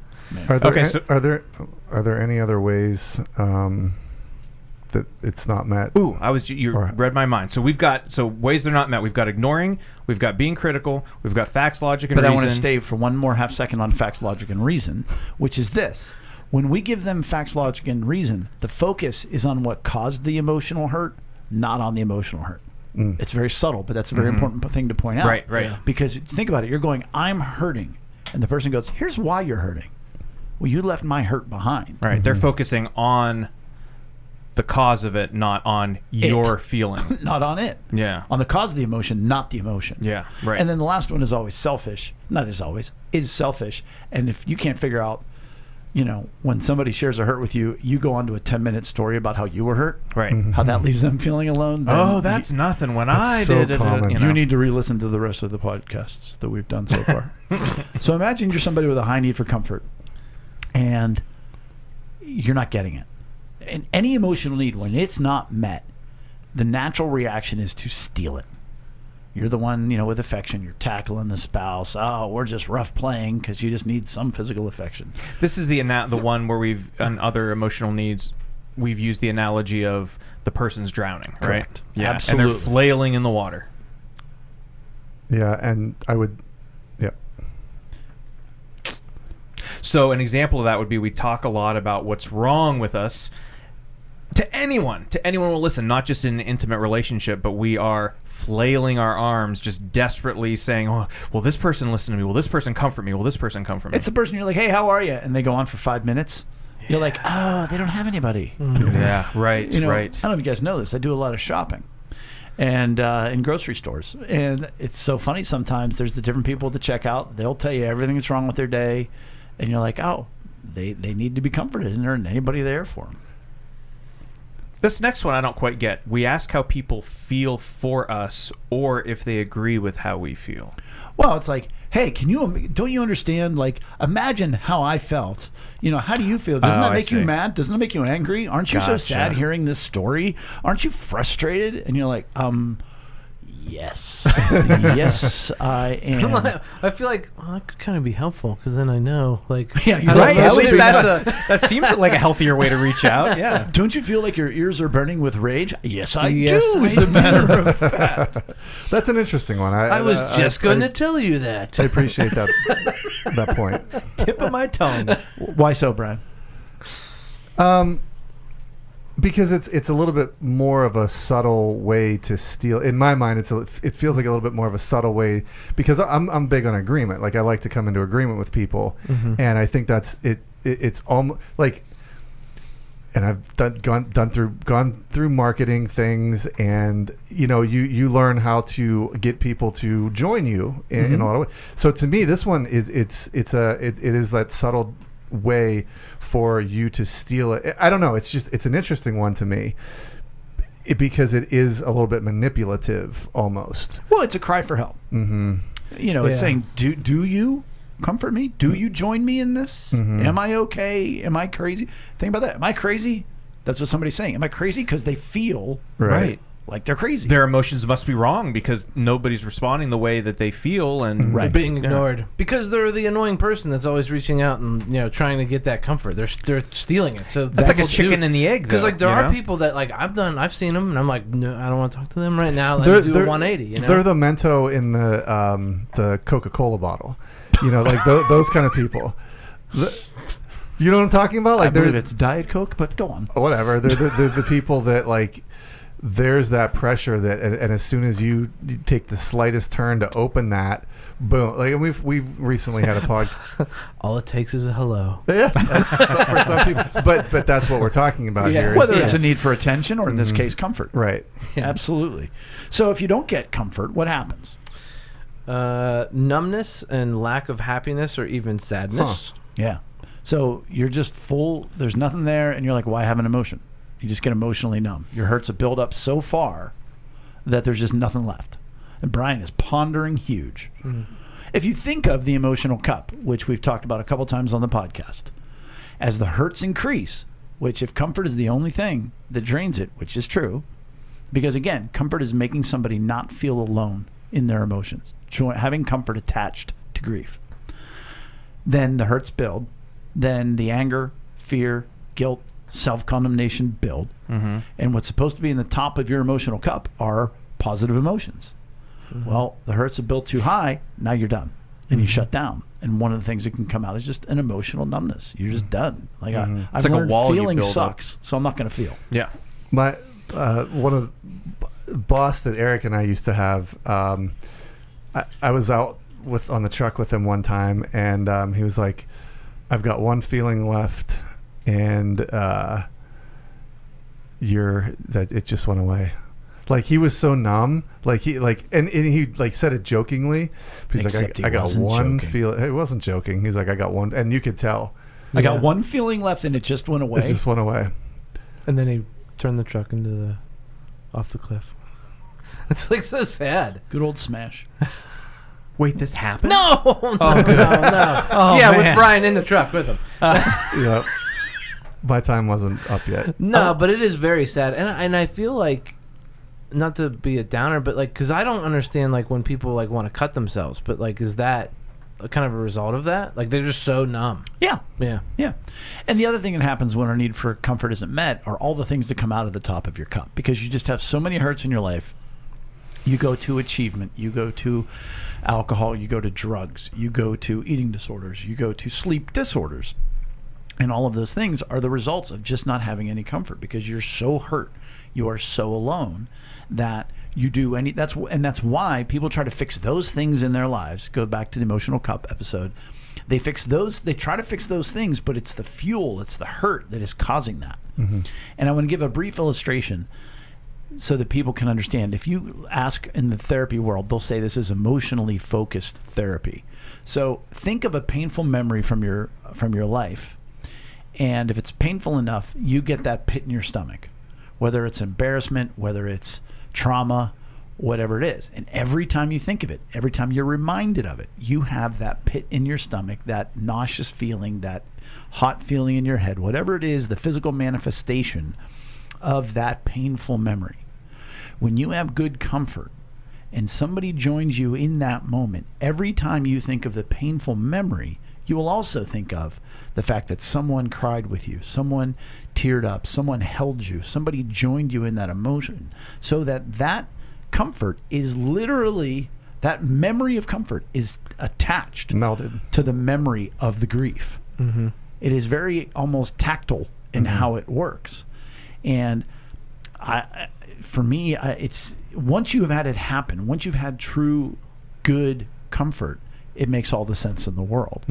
Speaker 3: Are there,
Speaker 4: Okay, so-
Speaker 3: are there any other ways that it's not met?
Speaker 4: Ooh, you
Speaker 3: Or-
Speaker 4: read my mind. So ways they're not met. We've got ignoring, we've got being critical, we've got facts, logic, and
Speaker 2: But
Speaker 4: reason.
Speaker 2: I want to stay for one more half second on facts, logic, and reason, which is this. When we give them facts, logic, and reason, the focus is on what caused the emotional hurt, not on the emotional hurt. It's very subtle, but that's a very important thing to point out.
Speaker 4: Right. Yeah.
Speaker 2: Because think about it. You're going, I'm hurting. And the person goes, here's why you're hurting. Well, you left my hurt behind.
Speaker 4: Right. They're focusing on the cause of it, not on your feeling.
Speaker 2: Not on it.
Speaker 4: Yeah.
Speaker 2: On the cause of the emotion, not the emotion.
Speaker 4: Yeah. Right.
Speaker 2: And then the last one is always selfish. Not as always, is selfish. And if you can't figure out, when somebody shares a hurt with you, you go on to a 10-minute story about how you were hurt.
Speaker 4: Right.
Speaker 2: How that leaves them feeling alone. then
Speaker 4: Oh, that's nothing. When I
Speaker 3: so
Speaker 4: did it,
Speaker 3: common.
Speaker 2: you need to re-listen to the rest of the podcasts that we've done so far. So imagine you're somebody with a high need for comfort and you're not getting it. And any emotional need, when it's not met, the natural reaction is to steal it. You're the one, with affection. You're tackling the spouse. Oh, we're just rough playing because you just need some physical affection.
Speaker 4: This is the one where we've on other emotional needs. We've used the analogy of the person's drowning, right?
Speaker 2: Correct.
Speaker 4: Yeah,
Speaker 2: Absolutely.
Speaker 4: and they're flailing in the water.
Speaker 3: Yeah, and I would. Yeah.
Speaker 4: So an example of that would be we talk a lot about what's wrong with us. To anyone will listen, not just in an intimate relationship, but we are flailing our arms, just desperately saying, "Oh, will this person listen to me? Will this person comfort me? Will this person comfort me?"
Speaker 2: It's the person you're like, hey, how are you? And they go on for 5 minutes. You're like, oh, they don't have anybody.
Speaker 4: Yeah, right, right.
Speaker 2: I don't know if you guys know this. I do a lot of shopping and in grocery stores. And it's so funny sometimes. There's the different people at the checkout. They'll tell you everything that's wrong with their day. And you're like, oh, they need to be comforted. And there isn't anybody there for them.
Speaker 4: This next one I don't quite get. We ask how people feel for us or if they agree with how we feel.
Speaker 2: Well, it's like, hey, don't you understand? Like, imagine how I felt. How do you feel? Doesn't that
Speaker 4: I
Speaker 2: make you
Speaker 4: see.
Speaker 2: mad? Doesn't it make you angry? Aren't you so
Speaker 4: Gotcha.
Speaker 2: sad hearing this story? Aren't you frustrated? And you're like, yes. Yes, I am.
Speaker 1: I feel like that could kind of be helpful because then I know, like,
Speaker 2: Yeah, you're
Speaker 1: I don't
Speaker 2: right.
Speaker 1: know,
Speaker 4: At least
Speaker 1: maybe
Speaker 4: that seems like a healthier way to reach out. Yeah.
Speaker 2: Don't you feel like your ears are burning with rage? Yes, I
Speaker 1: Yes,
Speaker 2: do,
Speaker 1: I
Speaker 2: as a matter of fact.
Speaker 3: That's an interesting one.
Speaker 1: I was just going to tell you that.
Speaker 3: I appreciate that that point.
Speaker 4: Tip of my tongue.
Speaker 2: Why so, Brian?
Speaker 3: Because it's a little bit more of a subtle way to steal. In my mind, it feels like a little bit more of a subtle way because I'm big on agreement. Like I like to come into agreement with people, and I think that's it. It's almost like, and I've gone through marketing things, and you learn how to get people to join you in a lot of ways. So to me, this one is it is that subtle way for you to steal it. I don't know. It's an interesting one to me because it is a little bit manipulative almost.
Speaker 2: Well, it's a cry for help. It's saying, do you comfort me? Do you join me in this? Am I okay? Am I crazy? Think about that. Am I crazy? That's what somebody's saying. Am I crazy? Because they feel
Speaker 3: Right.
Speaker 2: like they're crazy.
Speaker 4: Their emotions must be wrong because nobody's responding the way that they feel, and
Speaker 2: Right.
Speaker 1: Being ignored because they're the annoying person that's always reaching out and trying to get that comfort. They're stealing it. So
Speaker 4: That's like a chicken and the egg.
Speaker 1: Because like there
Speaker 4: you
Speaker 1: are
Speaker 4: know?
Speaker 1: people that like I've seen them and I'm like, no, I don't want to talk to them right now. Let me do a 180.
Speaker 3: They're the Mento in the Coca-Cola bottle. Like those kind of people. You know what I'm talking about? Like
Speaker 2: I believe it's Diet Coke, but go on.
Speaker 3: Whatever. They're the people that like there's that pressure that, and as soon as you take the slightest turn to open that, boom. Like we've recently had a pod.
Speaker 1: All it takes is a hello.
Speaker 3: Yeah, for some people, but that's what we're talking about here.
Speaker 2: Whether
Speaker 3: is-
Speaker 2: it's a need for attention or in this case comfort.
Speaker 3: right.
Speaker 2: Absolutely. So if you don't get comfort, what happens?
Speaker 1: Numbness and lack of happiness or even sadness.
Speaker 2: Yeah. So you're just full. There's nothing there, and you're like, why have an emotion? You just get emotionally numb. Your hurts have built up so far that there's just nothing left. And Brian is pondering huge. If you think of the emotional cup, which we've talked about a couple times on the podcast, as the hurts increase, which if comfort is the only thing that drains it, which is true, because again, comfort is making somebody not feel alone in their emotions, having comfort attached to grief. Then the hurts build. Then the anger, fear, guilt, self-condemnation build. And what's supposed to be in the top of your emotional cup are positive emotions. Well, the hurts have built too high. Now you're done, and you shut down. And one of the things that can come out is just an emotional numbness. You're just done. Like I've
Speaker 4: like a
Speaker 2: learned
Speaker 4: wall you
Speaker 2: feeling
Speaker 4: build up.
Speaker 2: sucks, so I'm not going to feel.
Speaker 4: Yeah.
Speaker 3: My one of the boss that Eric and I used to have. I was out on the truck with him one time, and he was like, "I've got one feeling left, and that it just went away." Like he was so numb, and he like said it jokingly. But he's
Speaker 2: Except
Speaker 3: like, I got
Speaker 2: wasn't
Speaker 3: one
Speaker 2: joking.
Speaker 3: feel. He wasn't joking. He's like, I got one, and you could tell
Speaker 2: I got one feeling left, and it just went away.
Speaker 3: it just went away.
Speaker 1: And then he turned the truck off the cliff. It's like so sad.
Speaker 2: Good old smash.
Speaker 4: Wait, this happened?
Speaker 1: No, no.
Speaker 4: Oh,
Speaker 1: yeah,
Speaker 4: man.
Speaker 1: with Brian in the truck with him.
Speaker 3: Yep. My time wasn't up yet.
Speaker 1: No, but it is very sad, and I feel like, not to be a downer, but like, because I don't understand like when people like want to cut themselves, but like, is that kind of a result of that? Like they're just so numb.
Speaker 2: Yeah.
Speaker 1: Yeah.
Speaker 2: Yeah. And the other thing that happens when our need for comfort isn't met are all the things that come out of the top of your cup, because you just have so many hurts in your life. You go to achievement, you go to alcohol, you go to drugs, you go to eating disorders, you go to sleep disorders. And all of those things are the results of just not having any comfort, because you're so hurt, you are so alone that you do any. That's why people try to fix those things in their lives. Go back to the emotional cup episode. They fix those. They try to fix those things, but it's the fuel, it's the hurt that is causing that. And I want to give a brief illustration so that people can understand. If you ask in the therapy world, they'll say this is emotionally focused therapy. So think of a painful memory from your life. And if it's painful enough, you get that pit in your stomach, whether it's embarrassment, whether it's trauma, whatever it is. And every time you think of it, every time you're reminded of it, you have that pit in your stomach, that nauseous feeling, that hot feeling in your head, whatever it is, the physical manifestation of that painful memory. When you have good comfort and somebody joins you in that moment, every time you think of the painful memory, you will also think of the fact that someone cried with you, someone teared up, someone held you, somebody joined you in that emotion, so that comfort is literally, that memory of comfort is attached,
Speaker 3: Melded
Speaker 2: to the memory of the grief. It is very almost tactile in how it works. And for me, it's once you have had it happen, once you've had true good comfort, it makes all the sense in the world.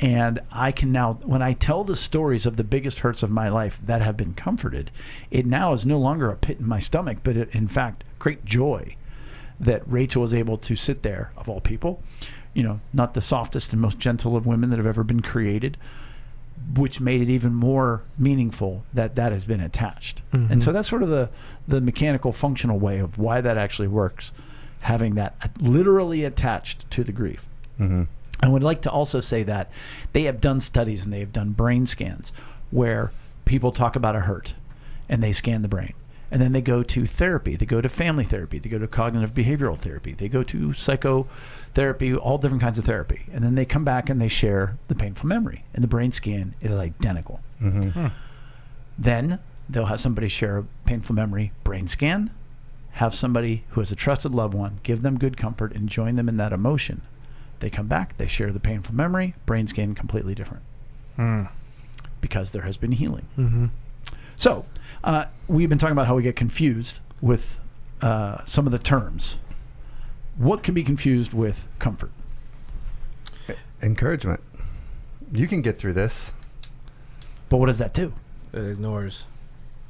Speaker 2: And I can now, when I tell the stories of the biggest hurts of my life that have been comforted, it now is no longer a pit in my stomach, but it, in fact, great joy that Rachel was able to sit there, of all people, not the softest and most gentle of women that have ever been created, which made it even more meaningful that has been attached. And so that's sort of the mechanical, functional way of why that actually works, having that literally attached to the grief. I would like to also say that they have done studies and they have done brain scans where people talk about a hurt and they scan the brain. And then they go to therapy. They go to family therapy. They go to cognitive behavioral therapy. They go to psychotherapy, all different kinds of therapy. And then they come back and they share the painful memory. And the brain scan is identical. Then they'll have somebody share a painful memory brain scan, have somebody who has a trusted loved one give them good comfort and join them in that emotion. They come back, they share the painful memory, brain scan completely different. Because there has been healing. So we've been talking about how we get confused with some of the terms. What can be confused with comfort?
Speaker 3: Encouragement. You can get through this.
Speaker 2: But what does that do?
Speaker 1: It ignores.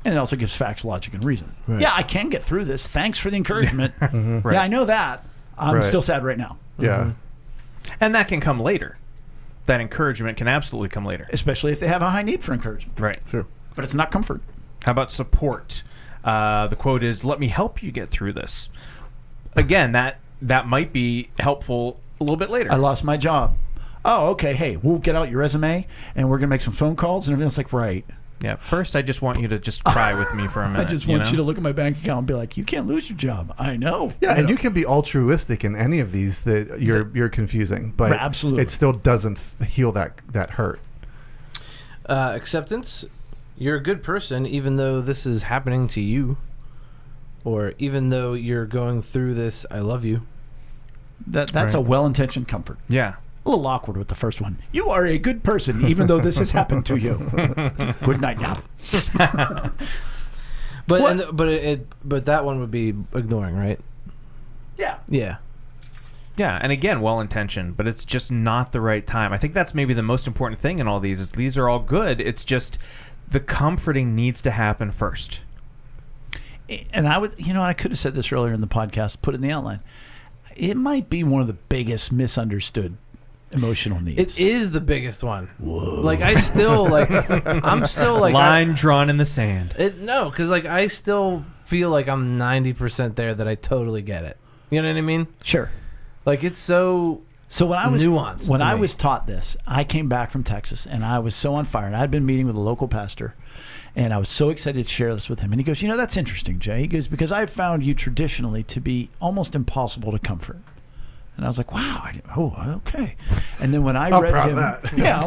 Speaker 2: And it also gives facts, logic, and reason.
Speaker 1: Right.
Speaker 2: Yeah, I can get through this. Thanks for the encouragement.
Speaker 4: Right.
Speaker 2: Yeah, I know that. I'm
Speaker 3: Right.
Speaker 2: still sad right now.
Speaker 3: Yeah.
Speaker 4: And that can come later. That encouragement can absolutely come later.
Speaker 2: Especially if they have a high need for encouragement.
Speaker 4: Right.
Speaker 1: Sure.
Speaker 2: But it's not comfort.
Speaker 4: How about support? The quote is, "Let me help you get through this." Again, that might be helpful a little bit later.
Speaker 2: I lost my job. Oh, okay. Hey, we'll get out your resume and we're going to make some phone calls and everything's like, right.
Speaker 4: Yeah. First, I just want you to just cry with me for a minute.
Speaker 2: I just want you to look at my bank account and be like, you can't lose your job. I know.
Speaker 3: Yeah, and
Speaker 2: know.
Speaker 3: you can be altruistic in any of these that you're confusing, but
Speaker 2: Absolutely.
Speaker 3: it still doesn't heal that hurt.
Speaker 1: Acceptance. You're a good person, even though this is happening to you, or even though you're going through this. I love you.
Speaker 2: That's a well-intentioned comfort.
Speaker 4: Yeah.
Speaker 2: A little awkward with the first one. You are a good person, even though this has happened to you. Good night now.
Speaker 1: But but that one would be ignoring, right?
Speaker 2: Yeah.
Speaker 1: Yeah.
Speaker 4: Yeah, and again, well-intentioned, but it's just not the right time. I think that's maybe the most important thing in all these is these are all good. It's just the comforting needs to happen first.
Speaker 2: And I could have said this earlier in the podcast, put it in the outline. It might be one of the biggest misunderstood emotional needs.
Speaker 1: It is the biggest one. Whoa. Like I'm still like
Speaker 4: line drawn in the sand.
Speaker 1: No, because like I still feel like I'm 90% there that I totally get it. You know what I mean?
Speaker 2: Sure.
Speaker 1: Like it's so
Speaker 2: when I was
Speaker 1: nuanced.
Speaker 2: When
Speaker 1: to
Speaker 2: I
Speaker 1: me.
Speaker 2: was taught this, I came back from Texas and I was so on fire. And I'd been meeting with a local pastor, and I was so excited to share this with him. And he goes, "That's interesting, Jay." He goes, "Because I've found you traditionally to be almost impossible to comfort." And I was like, "Wow, okay." And then when I read
Speaker 3: proud
Speaker 2: him,
Speaker 3: of that.
Speaker 2: yeah, I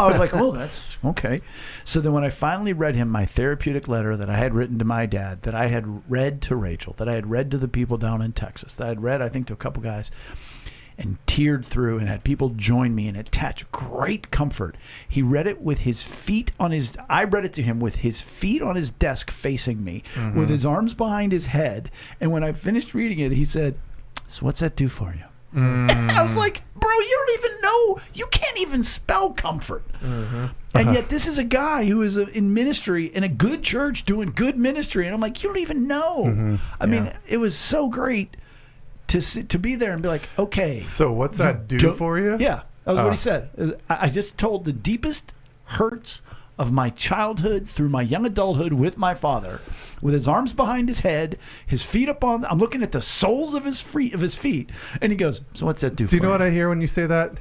Speaker 2: was like, "Oh, that's okay." So then when I finally read him my therapeutic letter that I had written to my dad, that I had read to Rachel, that I had read to the people down in Texas, that I had read, I think, to a couple guys, and teared through and had people join me and attach great comfort. He read it with his feet on his, I read it to him with his feet on his desk facing me, with his arms behind his head. And when I finished reading it, he said, "So what's that do for you?" And I was like, "Bro, you don't even know. You can't even spell comfort." And yet this is a guy who is in ministry in a good church doing good ministry. And I'm like, you don't even know. I mean, it was so great to be there and be like, okay.
Speaker 3: So what's that do for you?
Speaker 2: Yeah, that was what he said. I just told the deepest hurts of my childhood through my young adulthood with my father, with his arms behind his head, his feet up on. I'm looking at the soles of his feet, and he goes, "So what's that do?"
Speaker 3: Do you know what I hear when you say that?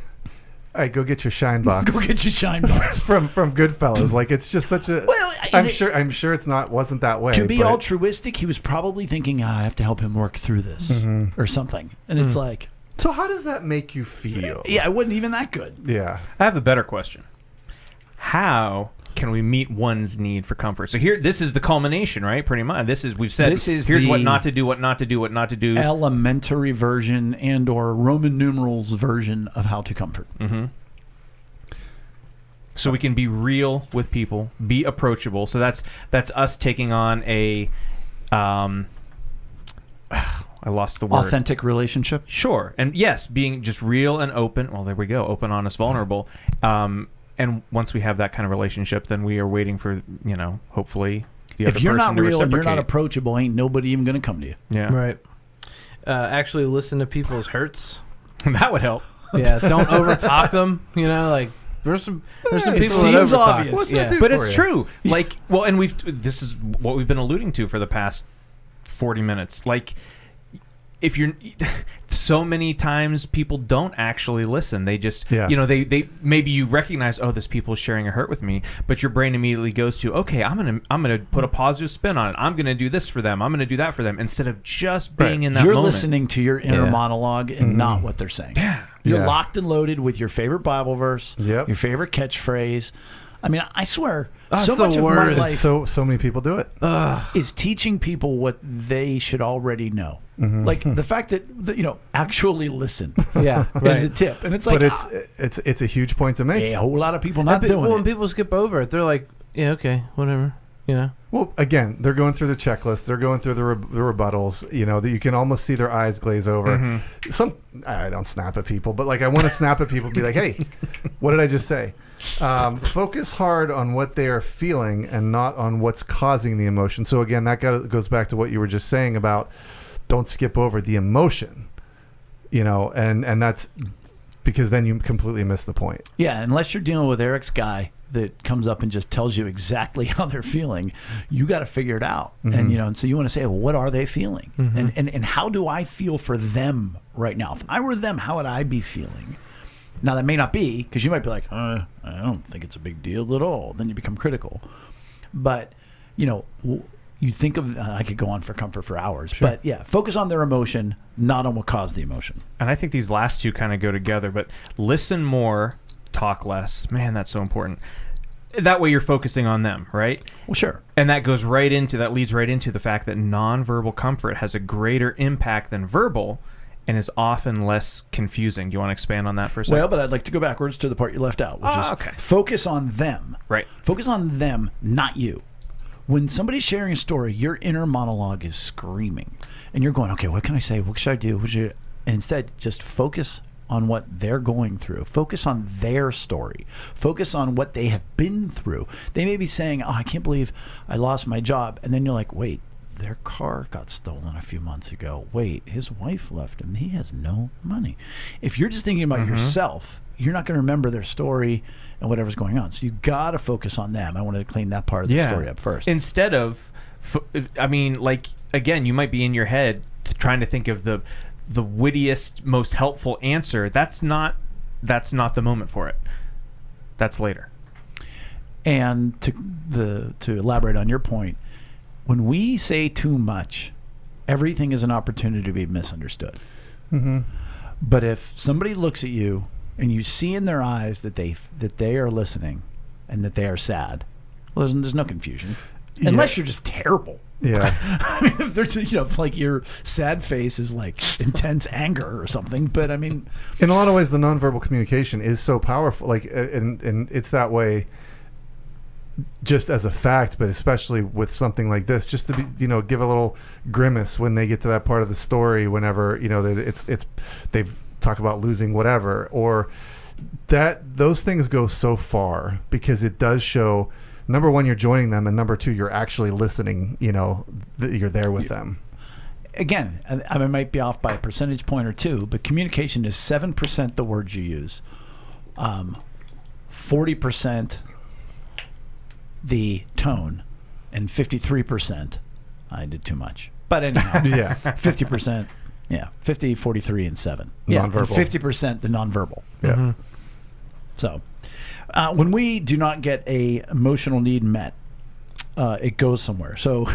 Speaker 3: All right, go get your shine box.
Speaker 2: Go get your shine box
Speaker 3: from Goodfellas. Like it's just such a.
Speaker 2: Well,
Speaker 3: I'm sure it's wasn't that way.
Speaker 2: To be
Speaker 3: but
Speaker 2: altruistic, he was probably thinking, I have to help him work through this or something, and it's like,
Speaker 3: so how does that make you feel?
Speaker 2: yeah, it wasn't even that good.
Speaker 3: Yeah.
Speaker 4: I have a better question. How can we meet one's need for comfort? So this is the culmination, right? Pretty much. We've said, here's what not to do, what not to do, what not to do.
Speaker 2: Elementary version and or Roman numerals version of how to comfort.
Speaker 4: So we can be real with people, be approachable. So that's us taking on a, I lost the word.
Speaker 2: Authentic relationship.
Speaker 4: Sure. And yes, being just real and open. Well, there we go. Open, honest, vulnerable. And once we have that kind of relationship, then we are waiting for, hopefully the other person to reciprocate.
Speaker 2: If you're not real and you're not approachable, ain't nobody even going to come to you.
Speaker 4: Yeah.
Speaker 1: Right. Actually listen to people's hurts.
Speaker 4: That would help.
Speaker 1: Yeah. Don't overtalk them. Like there's some people that
Speaker 2: seems
Speaker 1: overtalk.
Speaker 2: obvious.
Speaker 3: What's that do
Speaker 4: But
Speaker 3: for
Speaker 4: it's
Speaker 3: you?
Speaker 4: true. Like, well, and this is what we've been alluding to for the past 40 minutes. Like, if you're so many times people don't actually listen. They just, they maybe you recognize, oh, this people is sharing a hurt with me, but your brain immediately goes to, okay, I'm gonna put a positive spin on it. I'm gonna do this for them. I'm gonna do that for them, instead of just being in that
Speaker 2: You're
Speaker 4: moment.
Speaker 2: listening to your inner monologue and not what they're saying.
Speaker 4: Yeah.
Speaker 2: You're locked and loaded with your favorite Bible verse,
Speaker 3: Yep.
Speaker 2: your favorite catchphrase. I mean, I swear, so
Speaker 1: it's the
Speaker 2: much of my
Speaker 1: worst.
Speaker 2: life
Speaker 3: So many people do it.
Speaker 2: is teaching people what they should already know. Like the fact that actually listen
Speaker 1: Yeah.
Speaker 2: is
Speaker 1: Right.
Speaker 2: a tip, and it's like,
Speaker 3: But it's a huge point to make.
Speaker 2: a whole lot of people not doing
Speaker 1: When
Speaker 2: it.
Speaker 1: people skip over it, they're like, yeah, okay, whatever.
Speaker 3: Well, again, they're going through the checklist. They're going through the rebuttals. You know, that you can almost see their eyes glaze over.
Speaker 4: Mm-hmm.
Speaker 3: I don't snap at people, but like I want to snap at people and be like, hey, what did I just say? Focus hard on what they are feeling and not on what's causing the emotion. So again, that goes back to what you were just saying about don't skip over the emotion, you know, and that's because then you completely miss the point.
Speaker 2: Yeah, unless you're dealing with Eric's guy that comes up and just tells you exactly how they're feeling, you got to figure it out. And you know, and so you want to say, well, what are they feeling? And how do I feel for them right now? If I were them, how would I be feeling? Now that may not be, because you might be like, I don't think it's a big deal at all. Then you become critical. But you know, you think of, I could go on for comfort for hours, but yeah, focus on their emotion, not on what caused the emotion.
Speaker 4: And I think these last two kind of go together, but listen more, talk less. Man, that's so important. That way you're focusing on them, right?
Speaker 2: Well, sure.
Speaker 4: And that leads right into the fact that nonverbal comfort has a greater impact than verbal and is often less confusing. Do you want to expand on that for a second?
Speaker 2: Well, but I'd like to go backwards to the part you left out, which is focus on them.
Speaker 4: Right. Focus
Speaker 2: on them, not you. When somebody's sharing a story, your inner monologue is screaming. And you're going, okay, what can I say? What should I do? And instead, just focus on what they're going through. Focus on their story. Focus on what they have been through. They may be saying, I can't believe I lost my job. And then you're like, wait, their car got stolen a few months ago. Wait, his wife left him. He has no money. If you're just thinking about yourself, you're not going to remember their story and whatever's going on. So you got to focus on them. I wanted to clean that part of the story up first.
Speaker 4: Instead of, like, again, you might be in your head trying to think of the wittiest, most helpful answer. That's not the moment for it. That's later.
Speaker 2: And to elaborate on your point, when we say too much, everything is an opportunity to be misunderstood. But if somebody looks at you and you see in their eyes that they are listening and that they are sad, well, there's no confusion. Unless you're just terrible.
Speaker 3: Yeah.
Speaker 2: I mean, if there's, if like your sad face is like intense anger or something, but I mean,
Speaker 3: in a lot of ways, the nonverbal communication is so powerful. Like, and it's that way just as a fact, but especially with something like this, just to be, give a little grimace when they get to that part of the story, whenever, that they've talked about losing whatever, or that those things go so far because it does show, number one, you're joining them, and number two, you're actually listening, that you're there with them.
Speaker 2: Again, I might be off by a percentage point or two, but communication is 7% the words you use, 40% the tone, and 53%, I did too much. But anyhow, 50%, 50, 43, and 7. Yeah,
Speaker 3: nonverbal.
Speaker 2: And 50% the nonverbal.
Speaker 3: Yeah.
Speaker 2: So when we do not get a emotional need met, it goes somewhere. So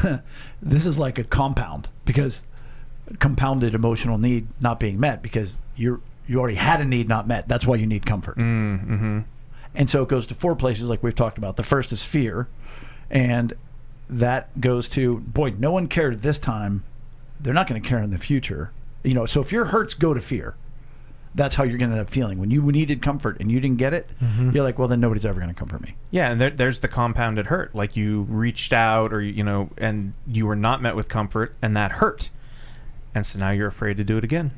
Speaker 2: this is like a compounded emotional need not being met because you already had a need not met. That's why you need comfort. And so it goes to 4 places like we've talked about. The first is fear, and that goes to, boy, no one cared this time. They're not going to care in the future. So if your hurts go to fear, that's how you're going to end up feeling. When you needed comfort and you didn't get it, you're like, well, then nobody's ever going to comfort me.
Speaker 4: Yeah, and there's the compounded hurt. Like you reached out or, and you were not met with comfort, and that hurt. And so now you're afraid to do it again.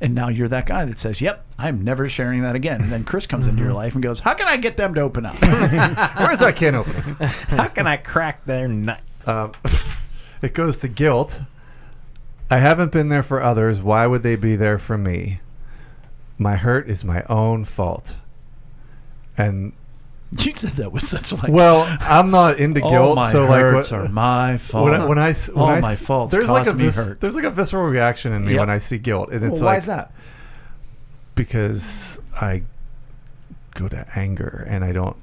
Speaker 2: And now you're that guy that says, yep, I'm never sharing that again. And then Chris comes into your life and goes, how can I get them to open up?
Speaker 3: Where's that can opening?
Speaker 4: How can I crack their nut?
Speaker 3: It goes to guilt. I haven't been there for others. Why would they be there for me? My hurt is my own fault. And
Speaker 2: you said that with such like.
Speaker 3: Well, I'm not into guilt,
Speaker 2: all my
Speaker 3: so
Speaker 2: hurts are my fault.
Speaker 3: When I
Speaker 2: my faults
Speaker 3: there's
Speaker 2: cost
Speaker 3: like
Speaker 2: me hurt.
Speaker 3: There's like a visceral reaction in me when I see guilt, and it's
Speaker 2: why is that?
Speaker 3: Because I go to anger, and I don't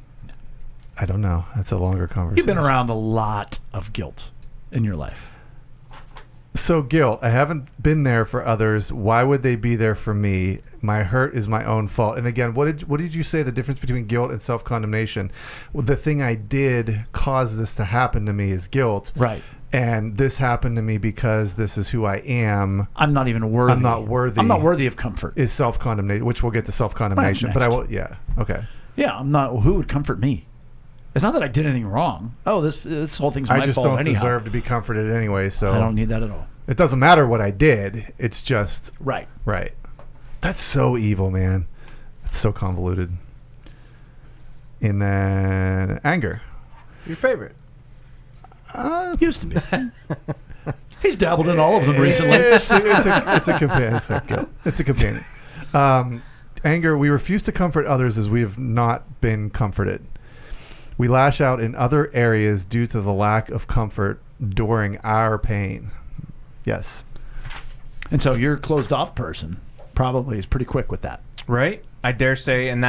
Speaker 3: know. That's a longer conversation.
Speaker 2: You've been around a lot of guilt in your life.
Speaker 3: So guilt, I haven't been there for others. Why would they be there for me? My hurt is my own fault. And again, what did you say the difference between guilt and self-condemnation? Well, the thing I did cause this to happen to me is guilt.
Speaker 2: Right.
Speaker 3: And this happened to me because this is who I am.
Speaker 2: I'm not even worthy.
Speaker 3: I'm not worthy.
Speaker 2: I'm not worthy of comfort.
Speaker 3: Is self-condemnation, which we'll get to self-condemnation. But I will, okay.
Speaker 2: Yeah, I'm not. Who would comfort me? It's not that I did anything wrong. Oh, this whole thing's my fault
Speaker 3: I just don't
Speaker 2: anyhow.
Speaker 3: deserve to be comforted anyway, so
Speaker 2: I don't need that at all.
Speaker 3: it doesn't matter what I did. It's just
Speaker 2: Right.
Speaker 3: right. That's so evil, man. That's so convoluted. And then anger.
Speaker 1: Your favorite?
Speaker 2: Used to be. He's dabbled in all of them recently.
Speaker 3: It's a companion. It's a companion. Anger. We refuse to comfort others as we have not been comforted. We lash out in other areas due to the lack of comfort during our pain. Yes.
Speaker 2: And so your closed off person probably is pretty quick with that.
Speaker 4: Right? I dare say, and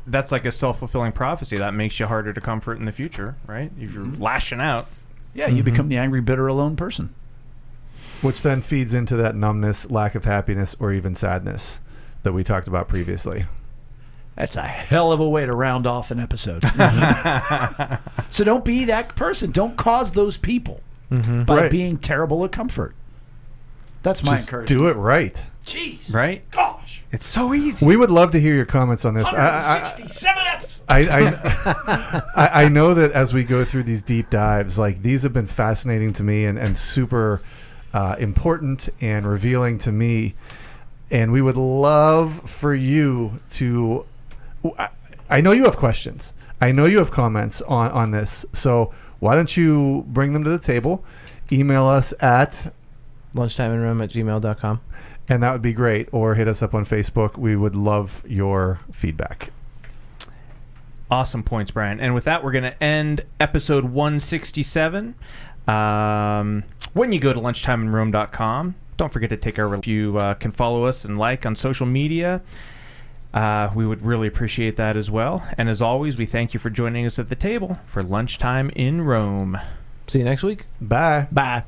Speaker 4: that's like a self-fulfilling prophecy. That makes you harder to comfort in the future, right? If you're lashing out.
Speaker 2: Yeah, you become the angry, bitter, alone person.
Speaker 3: Which then feeds into that numbness, lack of happiness, or even sadness that we talked about previously.
Speaker 2: That's a hell of a way to round off an episode. So don't be that person. Don't cause those people by being terrible at comfort. That's my
Speaker 3: Just
Speaker 2: encouragement.
Speaker 3: do it right.
Speaker 2: Jeez.
Speaker 4: Right?
Speaker 2: Gosh.
Speaker 4: It's so easy.
Speaker 3: We would love to hear your comments on this.
Speaker 2: 167 episodes.
Speaker 3: I know that as we go through these deep dives, like these have been fascinating to me and super important and revealing to me. And we would love for you to... I know you have questions. I know you have comments on this. So why don't you bring them to the table? Email us at...
Speaker 1: lunchtimeinroom@gmail.com.
Speaker 3: And that would be great. Or hit us up on Facebook. We would love your feedback.
Speaker 4: Awesome points, Brian. And with that, we're going to end episode 167. When you go to lunchtimeinroom.com, don't forget to take our... If you can follow us and like on social media, we would really appreciate that as well. And as always, we thank you for joining us at the table for Lunchtime in Rome.
Speaker 1: See you next week.
Speaker 3: Bye.
Speaker 2: Bye.